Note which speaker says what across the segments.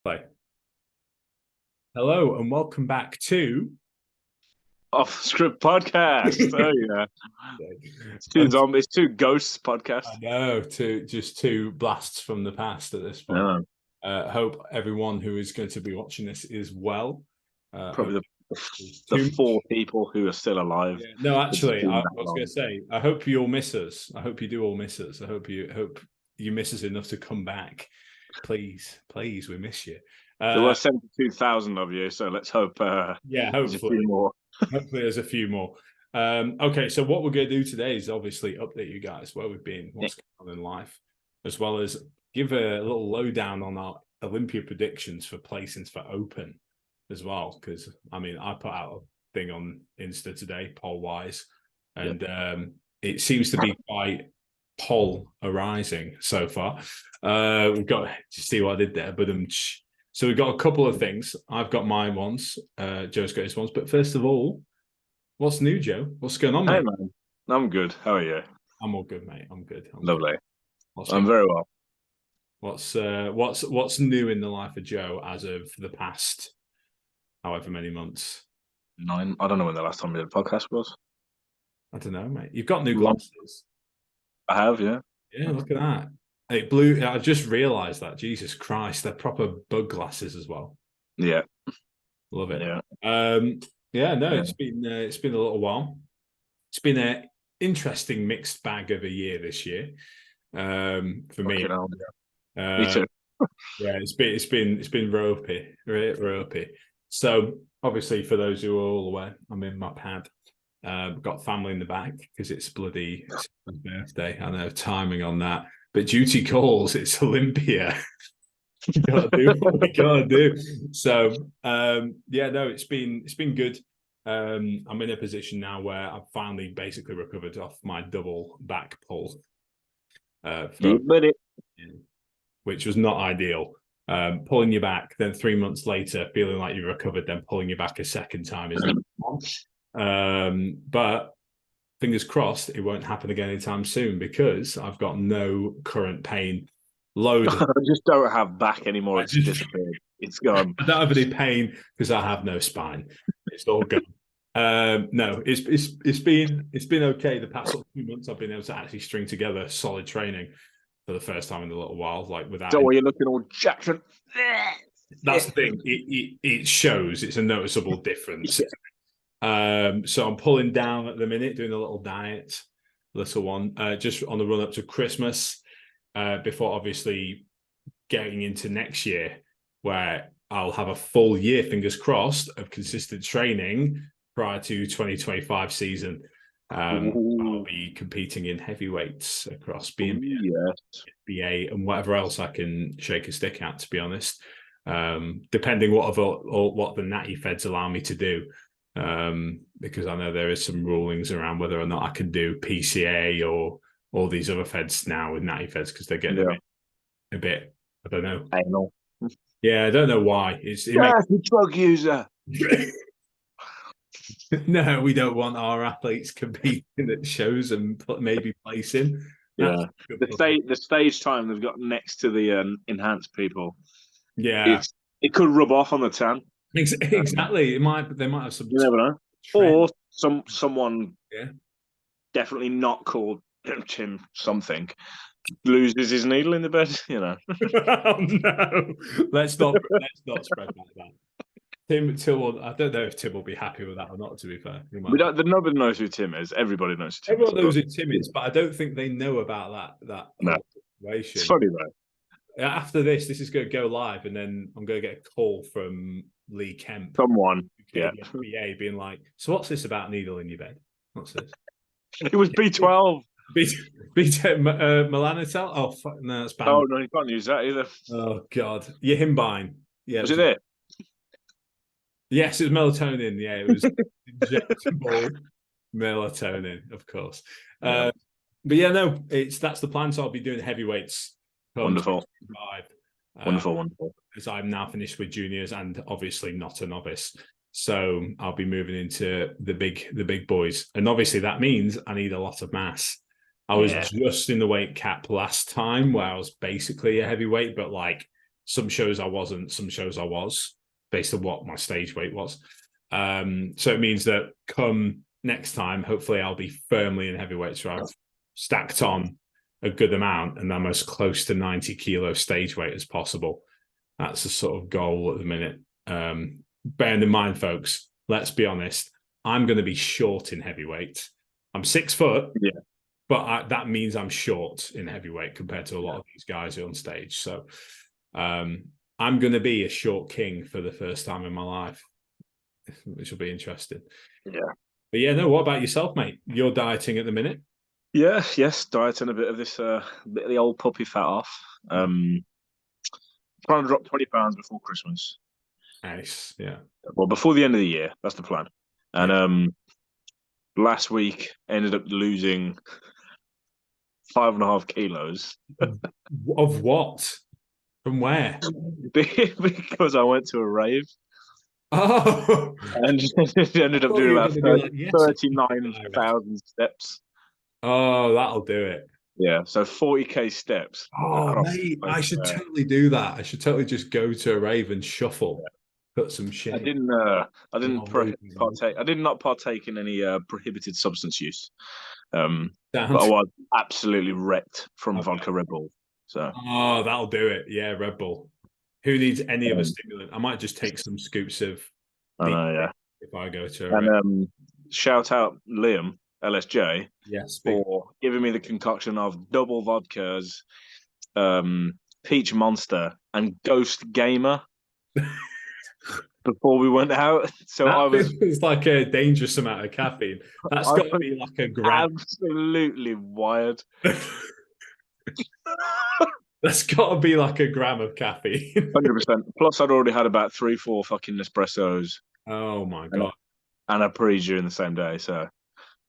Speaker 1: Play. Hello and welcome back to
Speaker 2: Off Script Podcast. Oh yeah, it's two zombies, two ghosts podcast.
Speaker 1: I know, just two blasts from the past at this point. Hope everyone who is going to be watching this is well.
Speaker 2: Probably the four people who are still alive.
Speaker 1: Yeah. No, actually, I was going to say, I hope you all miss us. I hope you do all miss us. I hope you miss us enough to come back. Please, we miss you.
Speaker 2: There were 72,000 of you, so let's hope.
Speaker 1: Yeah, hopefully
Speaker 2: there's a few more.
Speaker 1: Hopefully, there's a few more. Okay, so what we're going to do today is obviously update you guys where we've been, what's going on in life, as well as give a little lowdown on our Olympia predictions for placings for Open as well. Because I mean, I put out a thing on Insta today, poll wise, and it seems to be quite polarizing so far. We've got to see what I did there, but so we've got a couple of things. I've got my ones. Joe's got his ones. But first of all, what's new, Joe? What's going on, mate?
Speaker 2: Hey, man. I'm good. How are you?
Speaker 1: I'm all good, mate. I'm good.
Speaker 2: Lovely. I'm very well.
Speaker 1: What's new in the life of Joe as of the past however many months?
Speaker 2: 9. I don't know when the last time we did a podcast was.
Speaker 1: I don't know, mate. You've got new glasses.
Speaker 2: I have, yeah.
Speaker 1: Yeah, look at that. It blew. I just realised that. Jesus Christ, they're proper bug glasses as well.
Speaker 2: Yeah,
Speaker 1: love it.
Speaker 2: Yeah,
Speaker 1: It's been a little while. It's been an interesting mixed bag of a year this year. For me, me too. Yeah, it's been ropey. So obviously, for those who are all aware, I'm in my pad. Got family in the back because it's bloody birthday. I know timing on that. But duty calls, it's Olympia. You gotta do what we gotta do. So it's been good. I'm in a position now where I've finally basically recovered off my double back pull. Which was not ideal. Pulling you back, then 3 months later, feeling like you've recovered, then pulling you back a second time is but fingers crossed it won't happen again anytime soon because I've got no current pain. I
Speaker 2: just don't have back anymore. It's disappeared. It's gone.
Speaker 1: I don't have any pain because I have no spine. It's all gone. No, it's been okay. The past 2 months, I've been able to actually string together solid training for the first time in a little while. Like without.
Speaker 2: So you're looking all Jackson.
Speaker 1: That's the thing. It shows. It's a noticeable difference. So I'm pulling down at the minute, doing a little diet, little one, just on the run up to Christmas, before obviously getting into next year, where I'll have a full year, fingers crossed, of consistent training prior to 2025 season. I'll be competing in heavyweights across BNBA, BA, and whatever else I can shake a stick at, to be honest. Depending what the natty feds allow me to do. Because I know there is some rulings around whether or not I can do PCA or all these other feds now with natty feds because they're getting a bit I don't know.
Speaker 2: I know.
Speaker 1: Yeah, I don't know why. It's
Speaker 2: a drug user.
Speaker 1: No, we don't want our athletes competing at shows and maybe placing.
Speaker 2: Yeah, the stage time they've got next to the enhanced people.
Speaker 1: Yeah,
Speaker 2: it could rub off on the tan.
Speaker 1: Exactly. They might have some.
Speaker 2: You never know. Or someone definitely not called Tim something loses his needle in the bed. You know.
Speaker 1: Oh no! Let's not spread that. Tim, I don't know if Tim will be happy with that or not. To be fair,
Speaker 2: nobody knows who Tim is. Everybody knows who Tim
Speaker 1: Everyone knows who Tim is, but I don't think they know about that situation.
Speaker 2: It's funny though.
Speaker 1: After this is going to go live, and then I'm going to get a call from Lee Kemp.
Speaker 2: Someone,
Speaker 1: BA, being like, so what's this about needle in your bed? What's this?
Speaker 2: It was B12.
Speaker 1: B10 melanocyte? Oh, fuck, no, that's bad.
Speaker 2: Oh, no, you can't use that either.
Speaker 1: Oh, God. Yihimbine. Yeah.
Speaker 2: Was it it?
Speaker 1: Yes, it was melatonin. Yeah, it was injectable melatonin, of course. But yeah, no, that's the plan. So I'll be doing heavyweights.
Speaker 2: Wonderful. Wonderful.
Speaker 1: As I'm now finished with juniors and obviously not a novice. So I'll be moving into the big boys. And obviously that means I need a lot of mass. I was just in the weight cap last time where I was basically a heavyweight, but like Some shows I wasn't, some shows I was, based on what my stage weight was. So it means that come next time, hopefully I'll be firmly in heavyweight. So I've stacked on a good amount and I'm as close to 90 kilo stage weight as possible. That's the sort of goal at the minute. Bearing in mind, folks, let's be honest, I'm going to be short in heavyweight. I'm 6 foot, but that means I'm short in heavyweight compared to a lot of these guys who are on stage. So I'm going to be a short king for the first time in my life, which will be interesting.
Speaker 2: Yeah.
Speaker 1: But yeah, no, what about yourself, mate? You're dieting at the minute?
Speaker 2: Yes, dieting a bit of this, bit of the old puppy fat off. Trying to drop 20 pounds before Christmas.
Speaker 1: Nice, yeah.
Speaker 2: Well, before the end of the year, that's the plan. And last week ended up losing 5.5 kilos.
Speaker 1: Of what? From where?
Speaker 2: Because I went to a rave.
Speaker 1: Oh,
Speaker 2: and ended up doing about 39,000 steps.
Speaker 1: Oh, that'll do it.
Speaker 2: Yeah, so 40k steps.
Speaker 1: Oh, mate, I should totally do that. I should totally just go to a rave and shuffle, put some shit.
Speaker 2: I did not partake in any prohibited substance use. But I was absolutely wrecked from vodka Red Bull. So
Speaker 1: that'll do it. Yeah, Red Bull. Who needs any other stimulant? I might just take some scoops of. If I go to a
Speaker 2: rave. Shout out Liam LSJ, for giving me the concoction of double vodkas, peach monster, and ghost gamer before we went out. So
Speaker 1: it's like a dangerous amount of caffeine. That's got to be like a gram.
Speaker 2: Absolutely wired.
Speaker 1: That's got to be like a gram of caffeine.
Speaker 2: 100%. Plus, I'd already had about 3-4 fucking Nespressos.
Speaker 1: Oh my god!
Speaker 2: And a pre during the same day. So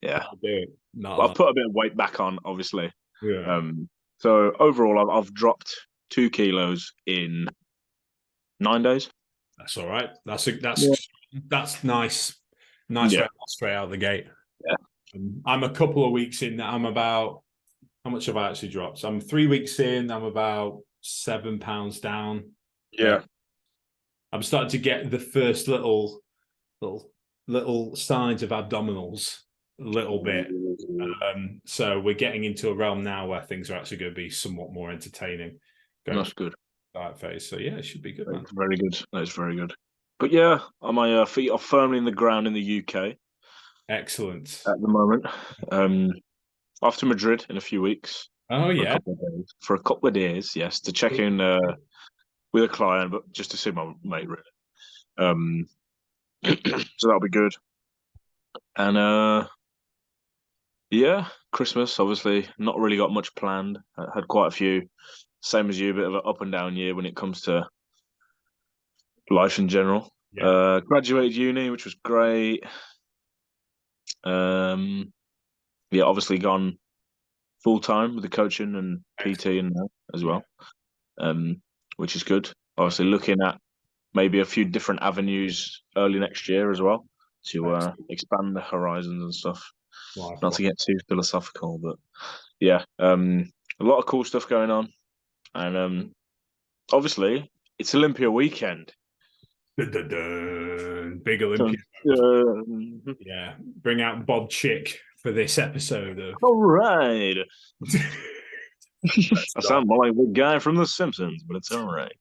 Speaker 2: yeah,
Speaker 1: I'll do it.
Speaker 2: I've put a bit of weight back on, obviously.
Speaker 1: Yeah.
Speaker 2: So overall, I've dropped 2 kilos in 9 days.
Speaker 1: That's all right. That's nice. Nice straight out of the gate.
Speaker 2: Yeah.
Speaker 1: I'm a couple of weeks in. I'm about. How much have I actually dropped? I'm 3 weeks in. I'm about 7 pounds down.
Speaker 2: Yeah.
Speaker 1: I'm starting to get the first little signs of abdominals a little bit. So we're getting into a realm now where things are actually going to be somewhat more entertaining.
Speaker 2: That's good.
Speaker 1: Diet phase. So yeah, it should be good, man.
Speaker 2: Very good. That's very good. But yeah, my feet are firmly in the ground in the UK.
Speaker 1: Excellent.
Speaker 2: At the moment. Off to Madrid in a few weeks.
Speaker 1: Oh yeah.
Speaker 2: For a couple of days, yes, to check in with a client, but just to see my mate, really. So that'll be good. And yeah, Christmas, obviously, not really got much planned. I had quite a few, same as you, a bit of an up and down year when it comes to life in general. Yeah. Graduated uni, which was great. Yeah, obviously gone full time with the coaching and PT and that as well, which is good. Obviously looking at maybe a few different avenues early next year as well to expand the horizons and stuff. Not to get too philosophical, but yeah, a lot of cool stuff going on, and obviously it's Olympia weekend.
Speaker 1: Big Olympia. Yeah, bring out Bob Chick for this episode of.
Speaker 2: All right. I sound more like the guy from The Simpsons, but it's all right.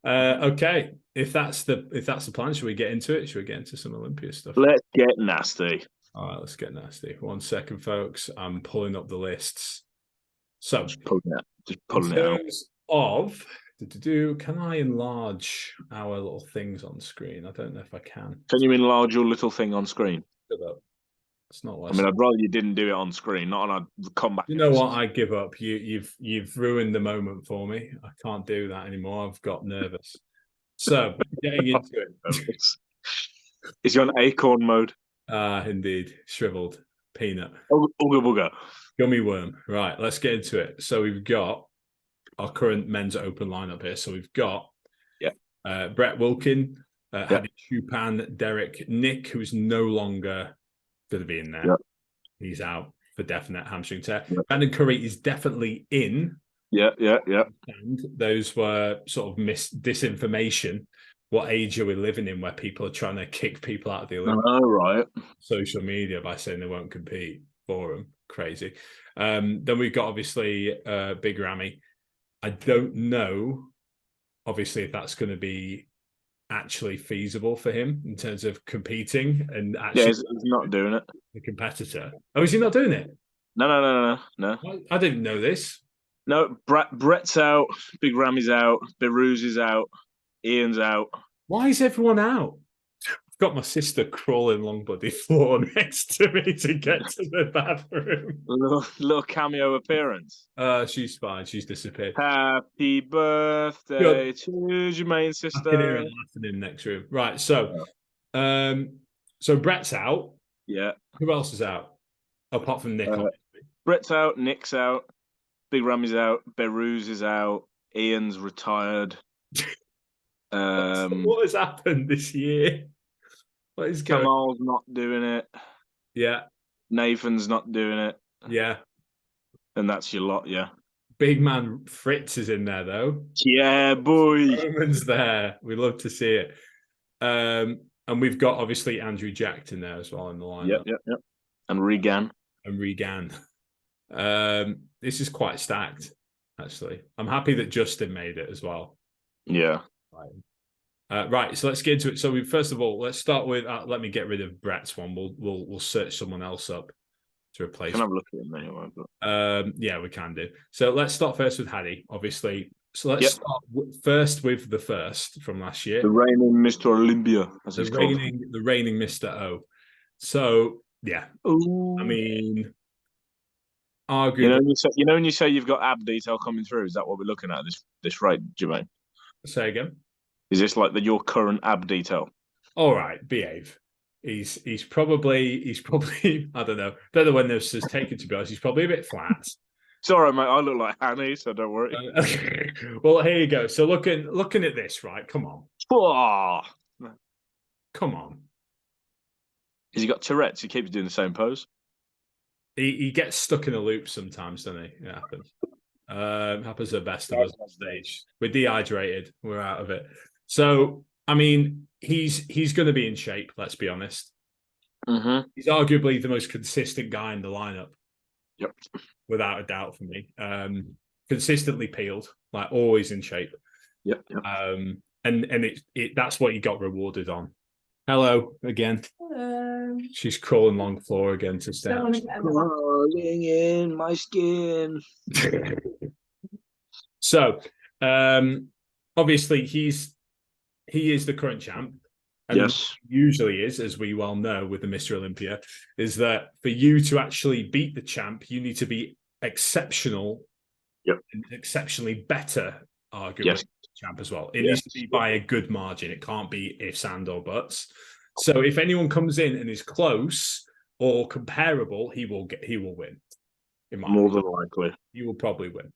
Speaker 1: Okay, if that's the plan, should we get into it? Should we get into some Olympia stuff?
Speaker 2: Let's get nasty.
Speaker 1: All right, let's get nasty. 1 second, folks. I'm pulling up the lists. So,
Speaker 2: just pulling it
Speaker 1: in terms of, can I enlarge our little things on screen? I don't know if I can.
Speaker 2: Can you enlarge your little thing on screen?
Speaker 1: It's not.
Speaker 2: I mean, I'd rather you didn't do it on screen, not on a comeback.
Speaker 1: You know what? I give up. You've ruined the moment for me. I can't do that anymore. I've got nervous. So getting into it.
Speaker 2: Is you on acorn mode?
Speaker 1: Indeed. Shriveled peanut.
Speaker 2: Ooga booga.
Speaker 1: Gummy worm. Right, let's get into it. So we've got our current men's open lineup here. So we've got Brett Wilkin, Hadi Chupan, Derek Nick, who's no longer going to be in there. He's out for definite hamstring tear. Brandon Curry is definitely in,
Speaker 2: Yeah, yeah, yeah.
Speaker 1: And those were sort of disinformation. What age are we living in where people are trying to kick people out of the Olympics?
Speaker 2: Oh, right.
Speaker 1: Social media by saying they won't compete for them. Crazy. Then we've got obviously Big Ramy. I don't know, obviously, if that's going to be actually feasible for him in terms of competing and
Speaker 2: Yeah,
Speaker 1: actually
Speaker 2: he's not doing it.
Speaker 1: the competitor. Oh, is he not doing it?
Speaker 2: No, no, no, no, no.
Speaker 1: I didn't know this.
Speaker 2: No, Brett's out. Big Ramy's out. Beru's is out. Ian's out.
Speaker 1: Why is everyone out? I've got my sister crawling along bloody floor next to me to get to the bathroom.
Speaker 2: Little cameo appearance.
Speaker 1: She's fine. She's disappeared.
Speaker 2: Happy birthday to Jermaine's
Speaker 1: I can hear her
Speaker 2: sister.
Speaker 1: laughing in the next room. Right, so Brett's out.
Speaker 2: Yeah.
Speaker 1: Who else is out? Apart from Nick, obviously.
Speaker 2: Brett's out. Nick's out. Big Ramy's out. Beru's is out. Ian's retired.
Speaker 1: What has happened this year? What is going on?
Speaker 2: Kamal's not doing it.
Speaker 1: Yeah.
Speaker 2: Nathan's not doing it.
Speaker 1: Yeah.
Speaker 2: And that's your lot, yeah.
Speaker 1: Big man Fritz is in there, though.
Speaker 2: Yeah, boy.
Speaker 1: Roman's there. We love to see it. And we've got, obviously, Andrew Jacked in there as well in the lineup.
Speaker 2: Yep. And Regan.
Speaker 1: This is quite stacked, actually. I'm happy that Justin made it as well.
Speaker 2: Yeah.
Speaker 1: Right, so let's get into it. So first of all, let's start with. Let me get rid of Brett's one. We'll search someone else up to replace.
Speaker 2: Can I have a look at him anyway? But...
Speaker 1: yeah, we can do. So let's start first with Hadi, obviously. So let's start first with the first from last year,
Speaker 2: the reigning Mr. Olympia, as he's called.
Speaker 1: The reigning Mr. O. So yeah,
Speaker 2: ooh.
Speaker 1: I mean, arguably,
Speaker 2: you know when you say you've got ab detail coming through, is that what we're looking at this rate, Jermaine?
Speaker 1: Say again.
Speaker 2: Is this like your current ab detail?
Speaker 1: All right, behave. He's probably I don't know. Better when this is taken, to be honest. He's probably a bit flat.
Speaker 2: It's all right, mate. I look like Hanny, so don't worry.
Speaker 1: Well, here you go. So looking at this, right? Come on.
Speaker 2: Oh.
Speaker 1: Come on.
Speaker 2: Has he got Tourette's? He keeps doing the same pose.
Speaker 1: He gets stuck in a loop sometimes, doesn't he? It happens. Happens to the best of us on stage. We're dehydrated. We're out of it. So, I mean, he's going to be in shape, let's be honest.
Speaker 2: Mm-hmm.
Speaker 1: He's arguably the most consistent guy in the lineup.
Speaker 2: Yep.
Speaker 1: Without a doubt for me. Consistently peeled, like always in shape.
Speaker 2: Yep.
Speaker 1: And that's what he got rewarded on. Hello again.
Speaker 3: Hello.
Speaker 1: She's crawling along the floor again to stay.
Speaker 2: Crawling in my skin.
Speaker 1: So, obviously, he is the current champ. And
Speaker 2: yes.
Speaker 1: Usually is, as we well know with the Mr. Olympia, is that for you to actually beat the champ, you need to be exceptional, and exceptionally better, arguably, champ as well. It needs to be by a good margin. It can't be ifs, and, or buts. So if anyone comes in and is close or comparable, he will win.
Speaker 2: More than likely.
Speaker 1: He will probably win.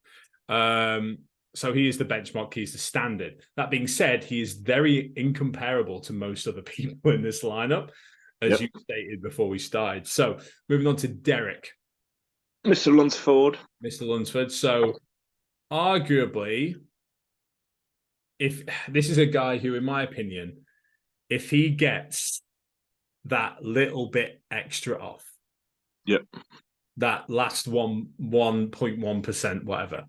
Speaker 1: So he is the benchmark. He's the standard. That being said, he is very incomparable to most other people in this lineup, as you stated before we started. So moving on to Derek.
Speaker 2: Mr. Lunsford.
Speaker 1: Mr. Lunsford. So arguably, if this is a guy who, in my opinion, if he gets that little bit extra off, that last 1.1%, whatever,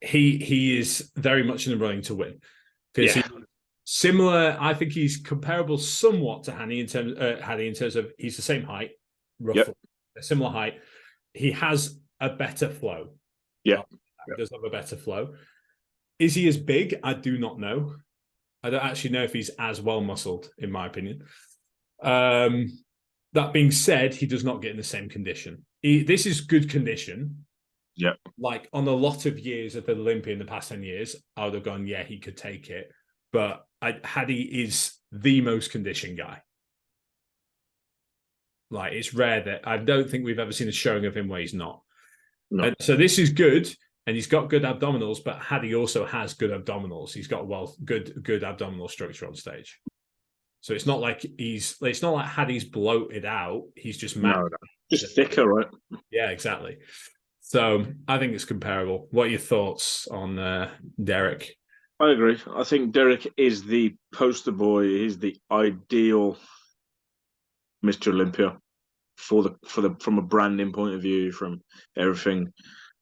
Speaker 1: he is very much in the running to win. Because similar, I think he's comparable somewhat to Hadi in terms of he's the same height, roughly, a similar height. He has a better flow. He does have a better flow. Is he as big? I do not know. I don't actually know if he's as well muscled, in my opinion. That being said, he does not get in the same condition. This is good condition.
Speaker 2: Yeah.
Speaker 1: Like on a lot of years at the Olympia in the past 10 years, I would have gone, yeah, he could take it. But Hadi is the most conditioned guy. Like, it's rare that I don't think we've ever seen a showing of him where he's not.
Speaker 2: No.
Speaker 1: And so this is good, and he's got good abdominals, but Hadi also has good abdominals. He's got good abdominal structure on stage. So it's not like Hadi's bloated out. He's just
Speaker 2: just thicker, right?
Speaker 1: Yeah, exactly. So I think it's comparable. What are your thoughts on Derek?
Speaker 2: I agree. I think Derek is the poster boy. He's the ideal Mr. Olympia from a branding point of view, from everything.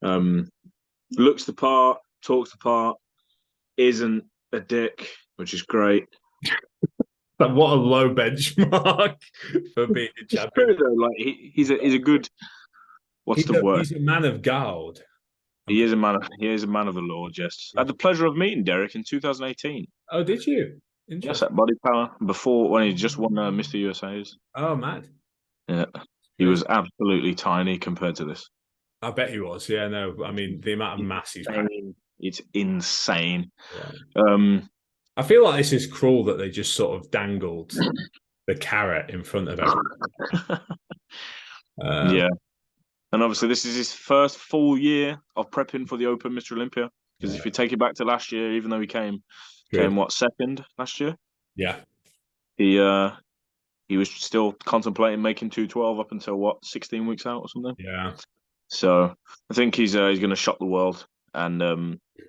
Speaker 2: Looks the part, talks the part, isn't a dick, which is great.
Speaker 1: But what a low benchmark for being a
Speaker 2: It's
Speaker 1: champion.
Speaker 2: true though. Like he's a good. What's the word?
Speaker 1: He's a man of God.
Speaker 2: He is a man. He is a man of the Lord. Yes. I had the pleasure of meeting Derek in 2018.
Speaker 1: Oh, did you?
Speaker 2: Yes,
Speaker 1: Interesting.
Speaker 2: at Body Power before when he just won Mr. USA's.
Speaker 1: Oh, mad.
Speaker 2: Yeah, he was absolutely tiny compared to this.
Speaker 1: I bet he was. Yeah, no. I mean, the amount of mass he's packed.
Speaker 2: It's insane.
Speaker 1: Yeah. I feel like this is cruel that they just sort of dangled the carrot in front of everyone.
Speaker 2: Yeah. And obviously, this is his first full year of prepping for the Open Mr. Olympia. Because if you take it back to last year, even though he came what, second last year?
Speaker 1: Yeah.
Speaker 2: He was still contemplating making 212 up until what, 16 weeks out or something.
Speaker 1: Yeah.
Speaker 2: So I think he's going to shock the world and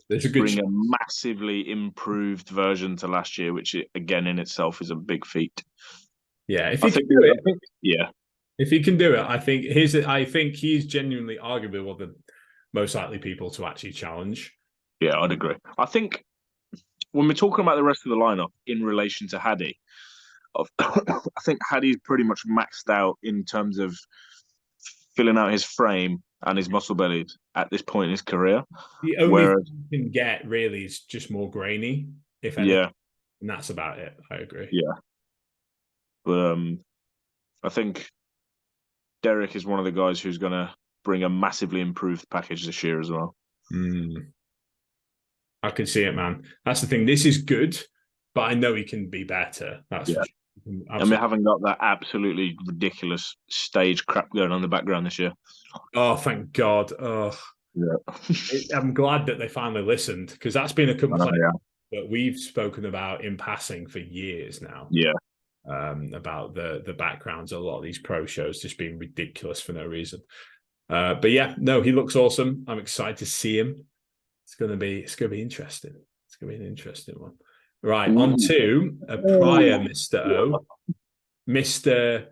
Speaker 2: bring a massively improved version to last year, which again in itself is a big feat.
Speaker 1: Yeah, if he can do it,
Speaker 2: yeah.
Speaker 1: If he can do it, I think he's genuinely, arguably, one of the most likely people to actually challenge.
Speaker 2: Yeah, I'd agree. I think when we're talking about the rest of the lineup in relation to Hadi, I think Hadi's pretty much maxed out in terms of filling out his frame and his muscle belly at this point in his career.
Speaker 1: The only thing you can get really is just more grainy, if anything. Yeah. And that's about it. I agree.
Speaker 2: Yeah. But I think Derek is one of the guys who's going to bring a massively improved package this year as well.
Speaker 1: I can see it, man. That's the thing. This is good, but I know he can be better. That's for sure.
Speaker 2: And we haven't got that absolutely ridiculous stage crap going on in the background this year.
Speaker 1: Oh, thank God. Oh, yeah. I'm glad that they finally listened, because that's been a complaint that we've spoken about in passing for years now.
Speaker 2: Yeah.
Speaker 1: About the backgrounds of a lot of these pro shows just being ridiculous for no reason. But yeah, no, he looks awesome. I'm excited to see him. It's gonna be interesting. It's gonna be an interesting one. Right, on to a prior Mr. O. Mr.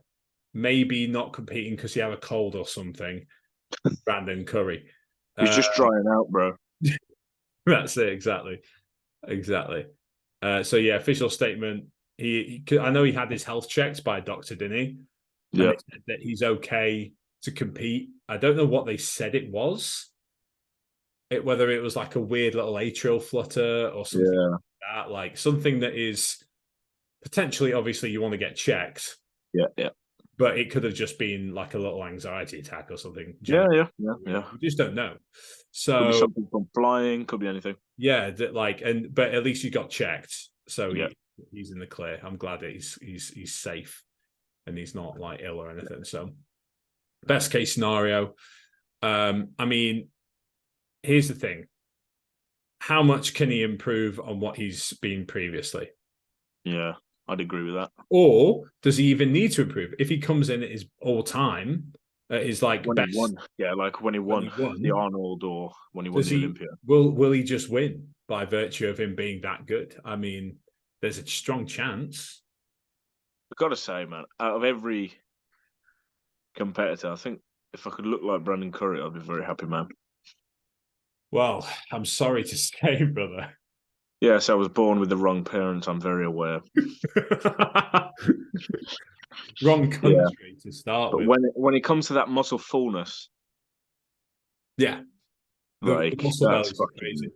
Speaker 1: Maybe not competing because he had a cold or something. Brandon Curry.
Speaker 2: He's just drying out, bro.
Speaker 1: That's it, exactly. So yeah, official statement. I know he had his health checked by a doctor, didn't he?
Speaker 2: Yeah.
Speaker 1: And said that he's okay to compete. I don't know what they said it was. Whether it was like a weird little atrial flutter or something like that, like something that is potentially, obviously, you want to get checked.
Speaker 2: Yeah.
Speaker 1: But it could have just been like a little anxiety attack or something.
Speaker 2: Yeah.
Speaker 1: We just don't know. So
Speaker 2: could be something from flying, could be anything.
Speaker 1: Yeah, but at least you got checked. So he's in the clear. I'm glad that he's safe and he's not like ill or anything. So best case scenario. I mean, here's the thing. How much can he improve on what he's been previously?
Speaker 2: Yeah, I'd agree with that.
Speaker 1: Or does he even need to improve? If he comes in at his all-time, is like
Speaker 2: when
Speaker 1: best,
Speaker 2: he won. Yeah, like when he won the Arnold or when he won the Olympia.
Speaker 1: Will he just win by virtue of him being that good? I mean, there's a strong chance.
Speaker 2: I've got to say, man, out of every competitor, I think if I could look like Brandon Curry, I'd be very happy, man.
Speaker 1: Well, I'm sorry to say, brother.
Speaker 2: Yes, I was born with the wrong parents. I'm very aware.
Speaker 1: Wrong country to start
Speaker 2: but
Speaker 1: with.
Speaker 2: When it comes to that muscle fullness,
Speaker 1: the muscle belly is crazy.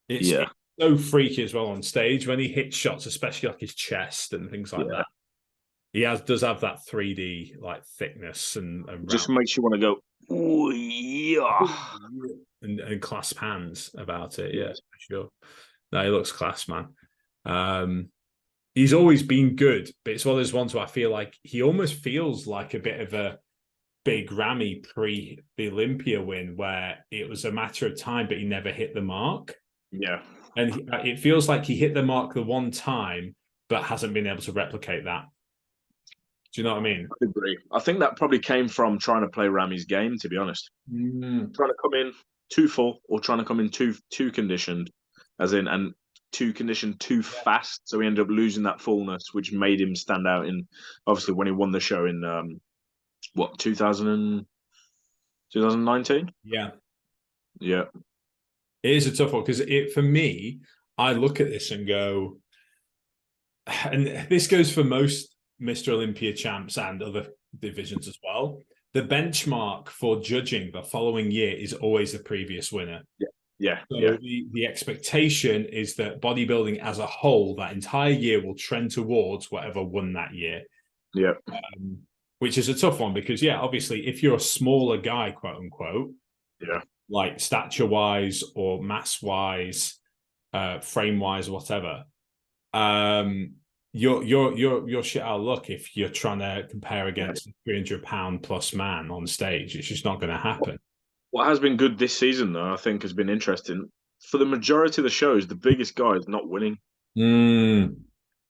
Speaker 1: It's so freaky as well on stage when he hits shots, especially like his chest and things like that. He does have that 3D like thickness and
Speaker 2: just makes you want to go, oh yeah,
Speaker 1: and clasp hands about it. Yeah, for sure. No, he looks class, man. He's always been good, but it's one of those ones where I feel like he almost feels like a bit of a big Ramy pre the Olympia win, where it was a matter of time, but he never hit the mark.
Speaker 2: Yeah,
Speaker 1: and it feels like he hit the mark the one time, but hasn't been able to replicate that. Do you know what I mean?
Speaker 2: I agree. I think that probably came from trying to play Rami's game, to be honest. Trying to come in too full or trying to come in too conditioned, as in and too conditioned too fast. So he ended up losing that fullness, which made him stand out in obviously when he won the show in what 2019?
Speaker 1: Yeah.
Speaker 2: Yeah.
Speaker 1: It is a tough one because for me, I look at this and go, and this goes for most Mr. Olympia champs and other divisions as well. The benchmark for judging the following year is always the previous winner. So the expectation is that bodybuilding as a whole, that entire year, will trend towards whatever won that year.
Speaker 2: Yeah.
Speaker 1: Which is a tough one because, obviously, if you're a smaller guy, quote unquote, like stature wise or mass wise, frame wise, whatever, you're shit out of luck if you're trying to compare against a 300-pound plus man on stage. It's just not going to happen.
Speaker 2: What has been good this season, though, I think has been interesting. For the majority of the shows, the biggest guy is not winning. You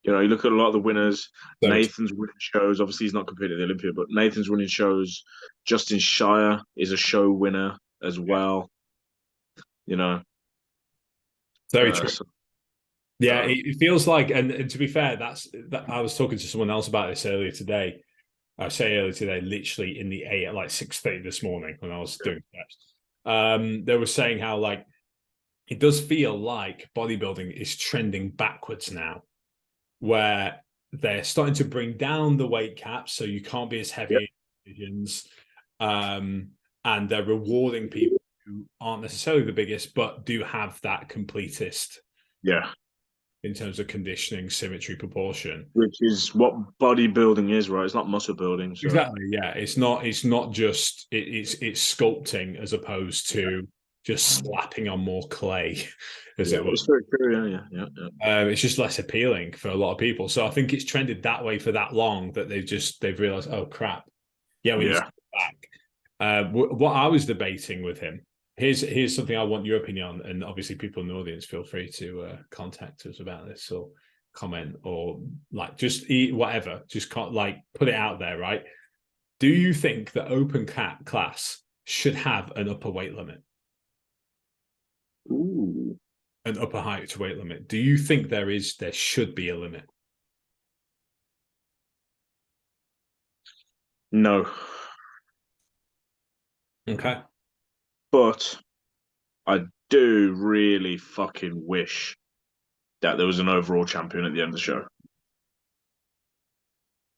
Speaker 2: know, you look at a lot of the winners. Nathan's winning shows. Obviously, he's not competing at the Olympia, but Nathan's winning shows. Justin Shire is a show winner as well. You know,
Speaker 1: very true. It feels like, and to be fair, I was talking to someone else about this earlier today. I say earlier today, literally in the at like 6:30 this morning when I was doing steps. They were saying how like it does feel like bodybuilding is trending backwards now, where they're starting to bring down the weight caps, so you can't be as heavy in divisions, and they're rewarding people who aren't necessarily the biggest, but do have that completest. In terms of conditioning, symmetry, proportion,
Speaker 2: which is what bodybuilding is, right? It's not muscle building. So.
Speaker 1: Exactly. Yeah, it's not just it's sculpting as opposed to just slapping on more clay, as it was.
Speaker 2: It's very true. Yeah.
Speaker 1: It's just less appealing for a lot of people. So I think it's trended that way for that long that they've realized, oh crap, we need to go back. What I was debating with him. Here's something I want your opinion on, and obviously people in the audience feel free to contact us about this or comment or like just whatever, just like put it out there, right? Do you think the open class should have an upper weight limit?
Speaker 2: Ooh.
Speaker 1: An upper height to weight limit? Do you think there should be a limit?
Speaker 2: No.
Speaker 1: Okay.
Speaker 2: But I do really fucking wish that there was an overall champion at the end of the show.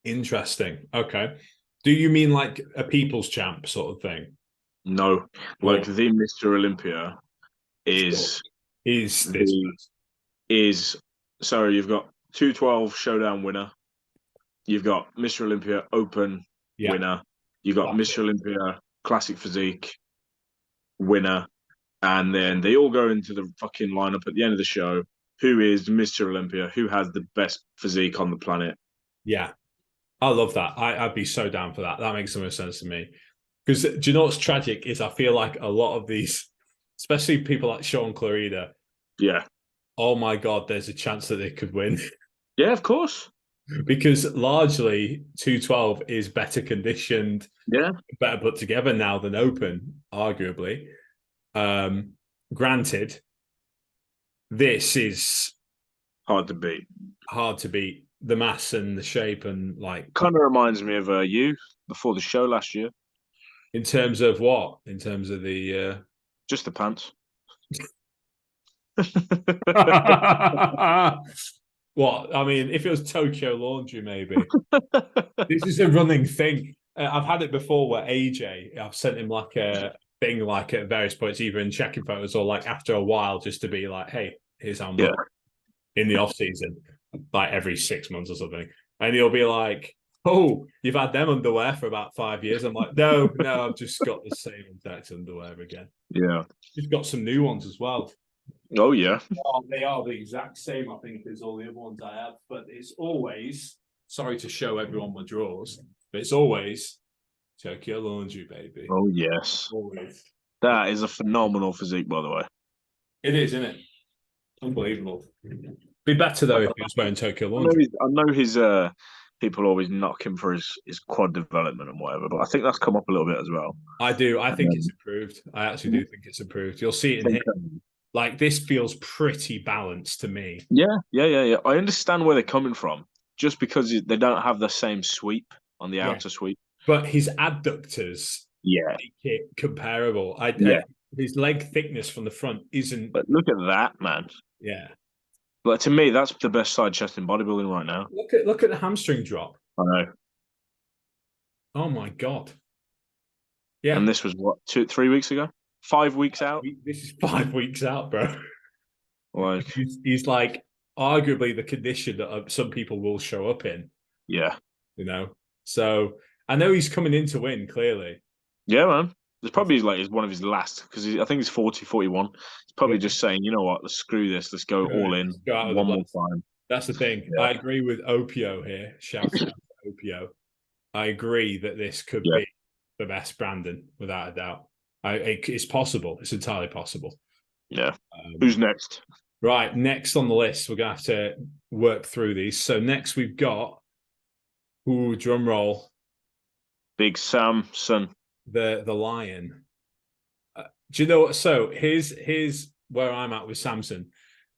Speaker 1: Interesting. Okay. Do you mean like a people's champ sort of thing?
Speaker 2: No. Like the Mr. Olympia is so you've got 212 showdown winner. You've got Mr. Olympia Open winner. You've got Mr. Olympia Classic Physique winner, and then they all go into the fucking lineup at the end of the show. Who is Mr. Olympia? Who has the best physique on the planet?
Speaker 1: Yeah, I love that. I'd be so down for that. That makes so much sense to me. Because do you know what's tragic is I feel like a lot of these, especially people like Sean Clarida.
Speaker 2: Yeah.
Speaker 1: Oh my God, there's a chance that they could win.
Speaker 2: Yeah, of course.
Speaker 1: Because largely 212 is better conditioned, better put together now than Open, arguably. Granted, this is
Speaker 2: hard to beat.
Speaker 1: The mass and the shape and like
Speaker 2: kind of reminds me of you before the show last year.
Speaker 1: In terms of what? In terms of the
Speaker 2: just the pants.
Speaker 1: What? I mean, if it was Tokyo Laundry, maybe. This is a running thing. I've had it before where AJ, I've sent him like a thing like at various points, either in checking photos or like after a while, just to be like, hey, here's how I'm looking in the off season, like every 6 months or something. And he'll be like, oh, you've had them underwear for about 5 years. I'm like, no, I've just got the same exact underwear again.
Speaker 2: Yeah.
Speaker 1: You've got some new ones as well.
Speaker 2: Oh, yeah.
Speaker 1: They are the exact same, I think, as all the other ones I have. But it's always, sorry to show everyone my drawers, but it's always Tokyo Laundry, baby.
Speaker 2: Oh, yes.
Speaker 1: Always.
Speaker 2: That is a phenomenal physique, by the way.
Speaker 1: It is, isn't it? Unbelievable. Be better, though, if he was wearing Tokyo Laundry.
Speaker 2: I know his people always knock him for his quad development and whatever, but I think that's come up a little bit as well.
Speaker 1: I do. I think it's
Speaker 2: Um,
Speaker 1: improved. I actually do think it's improved. You'll see it in
Speaker 2: think,
Speaker 1: him. Like, this feels pretty balanced to me.
Speaker 2: yeah. I understand where they're coming from, just because they don't have the same sweep on the
Speaker 1: Yeah.
Speaker 2: outer sweep.
Speaker 1: But his adductors
Speaker 2: Yeah,
Speaker 1: make it comparable.
Speaker 2: yeah.
Speaker 1: His leg thickness from the front isn't.
Speaker 2: But look at that, man.
Speaker 1: Yeah.
Speaker 2: But to me, that's the best side chest in bodybuilding right now.
Speaker 1: Look at the hamstring drop.
Speaker 2: I know.
Speaker 1: Oh my God. Yeah.
Speaker 2: And this was what, 3 weeks ago? 5 weeks out?
Speaker 1: This is 5 weeks out, bro.
Speaker 2: Like,
Speaker 1: he's like arguably the condition that some people will show up in.
Speaker 2: yeah.
Speaker 1: You know? So I know he's coming in to win, clearly.
Speaker 2: Yeah, man. It's probably like one of his last, because I think he's 40, 41. He's probably just saying, you know what, let's screw this. Let's go all in one more time.
Speaker 1: That's the thing. Yeah. I agree with Opio here. Shout out to Opio. I agree that this could be the best Brandon, without a doubt. It's possible. It's entirely possible.
Speaker 2: Yeah. Who's next?
Speaker 1: Right. Next on the list, we're going to have to work through these. So next we've got, drum roll.
Speaker 2: Big Samson.
Speaker 1: The Lion. Do you know what? So here's where I'm at with Samson.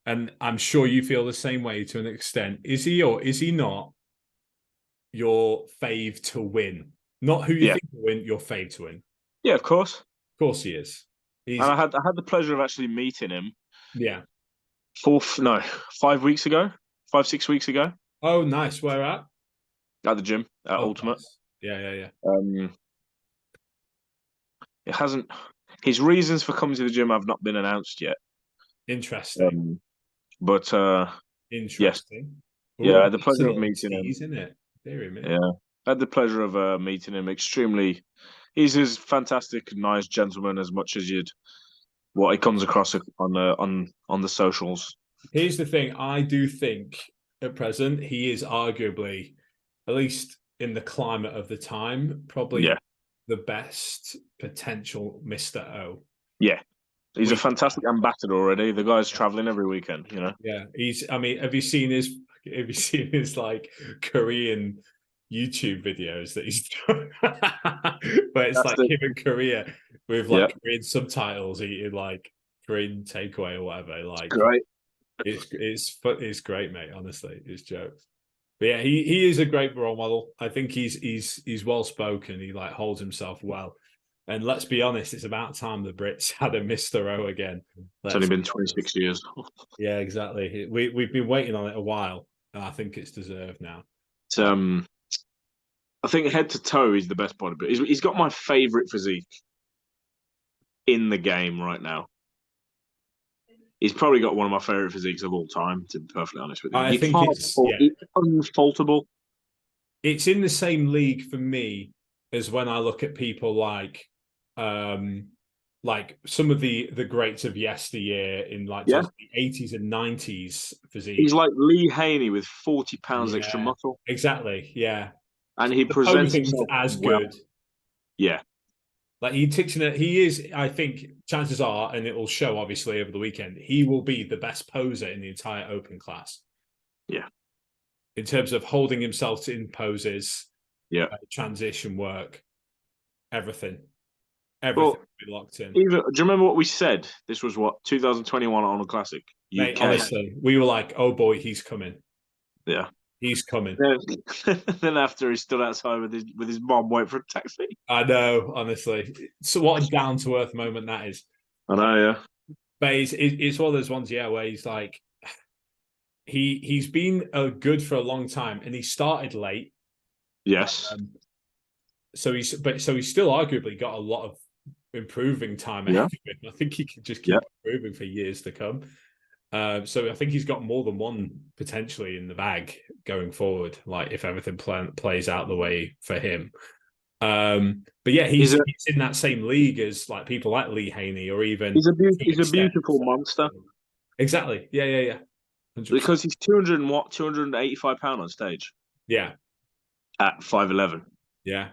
Speaker 1: And I'm sure you feel the same way to an extent. Is he or is he not your fave to win? Not who you think will win, your fave to win.
Speaker 2: Yeah, of course.
Speaker 1: Of course he is.
Speaker 2: And I had the pleasure of actually meeting him.
Speaker 1: Yeah.
Speaker 2: 5 weeks ago. 5-6 weeks ago.
Speaker 1: Oh, nice. Where at?
Speaker 2: At the gym at Ultimate.
Speaker 1: Nice. Yeah.
Speaker 2: It hasn't. His reasons for coming to the gym have not been announced yet.
Speaker 1: Interesting.
Speaker 2: But
Speaker 1: interesting.
Speaker 2: Yes. Yeah, I had the pleasure of meeting him.
Speaker 1: Isn't it?
Speaker 2: Yeah, I had the pleasure of meeting him. He's as fantastic, nice gentleman as much as what he comes across on the socials.
Speaker 1: Here's the thing: I do think at present he is arguably, at least in the climate of the time, probably the best potential Mr. O. Yeah.
Speaker 2: He's a fantastic ambassador already. The guy's traveling every weekend, you know.
Speaker 1: Yeah, I mean, have you seen his like Korean YouTube videos that he's done? But it's like him in Korea with like Korean subtitles eating like Korean takeaway or whatever. Like,
Speaker 2: great.
Speaker 1: It's great, mate. Honestly, it's jokes. But yeah, he is a great role model. I think he's well spoken. He like holds himself well. And let's be honest, it's about time the Brits had a Mr. O again.
Speaker 2: It's only been 26 years.
Speaker 1: Yeah, exactly. We've been waiting on it a while, and I think it's deserved now.
Speaker 2: I think head to toe, he's the best bodybuilder. He's got my favourite physique in the game right now. He's probably got one of my favourite physiques of all time, to be perfectly honest with you.
Speaker 1: I think it's
Speaker 2: unfaultable.
Speaker 1: It's in the same league for me as when I look at people like some of the greats of yesteryear in like the 80s and 90s physique.
Speaker 2: He's like Lee Haney with 40 pounds extra muscle.
Speaker 1: Exactly, yeah.
Speaker 2: And he presents himself
Speaker 1: as good.
Speaker 2: Yeah.
Speaker 1: Like he is, I think, chances are, and it will show obviously over the weekend, he will be the best poser in the entire open class.
Speaker 2: Yeah.
Speaker 1: In terms of holding himself in poses, transition work, everything will be locked in.
Speaker 2: Do you remember what we said? This was 2021 Arnold Classic.
Speaker 1: Mate, honestly, we were like, "Oh boy, he's coming."
Speaker 2: Yeah,
Speaker 1: he's coming.
Speaker 2: Then after he stood outside with his mom waiting for a taxi.
Speaker 1: I know, honestly. So what a down to earth moment that is.
Speaker 2: I know, yeah.
Speaker 1: But it's one of those ones, where he's like, he's been good for a long time, and he started late.
Speaker 2: Yes.
Speaker 1: So he's still arguably got a lot of improving time ahead of him. I think he can just keep improving for years to come. So I think he's got more than one potentially in the bag going forward, like if everything plays out the way for him. But yeah, he's in that same league as like people like Lee Haney or even
Speaker 2: he's a beautiful monster.
Speaker 1: Exactly. Yeah. 100%.
Speaker 2: Because he's 285 pounds on stage.
Speaker 1: Yeah.
Speaker 2: At 5'11".
Speaker 1: Yeah.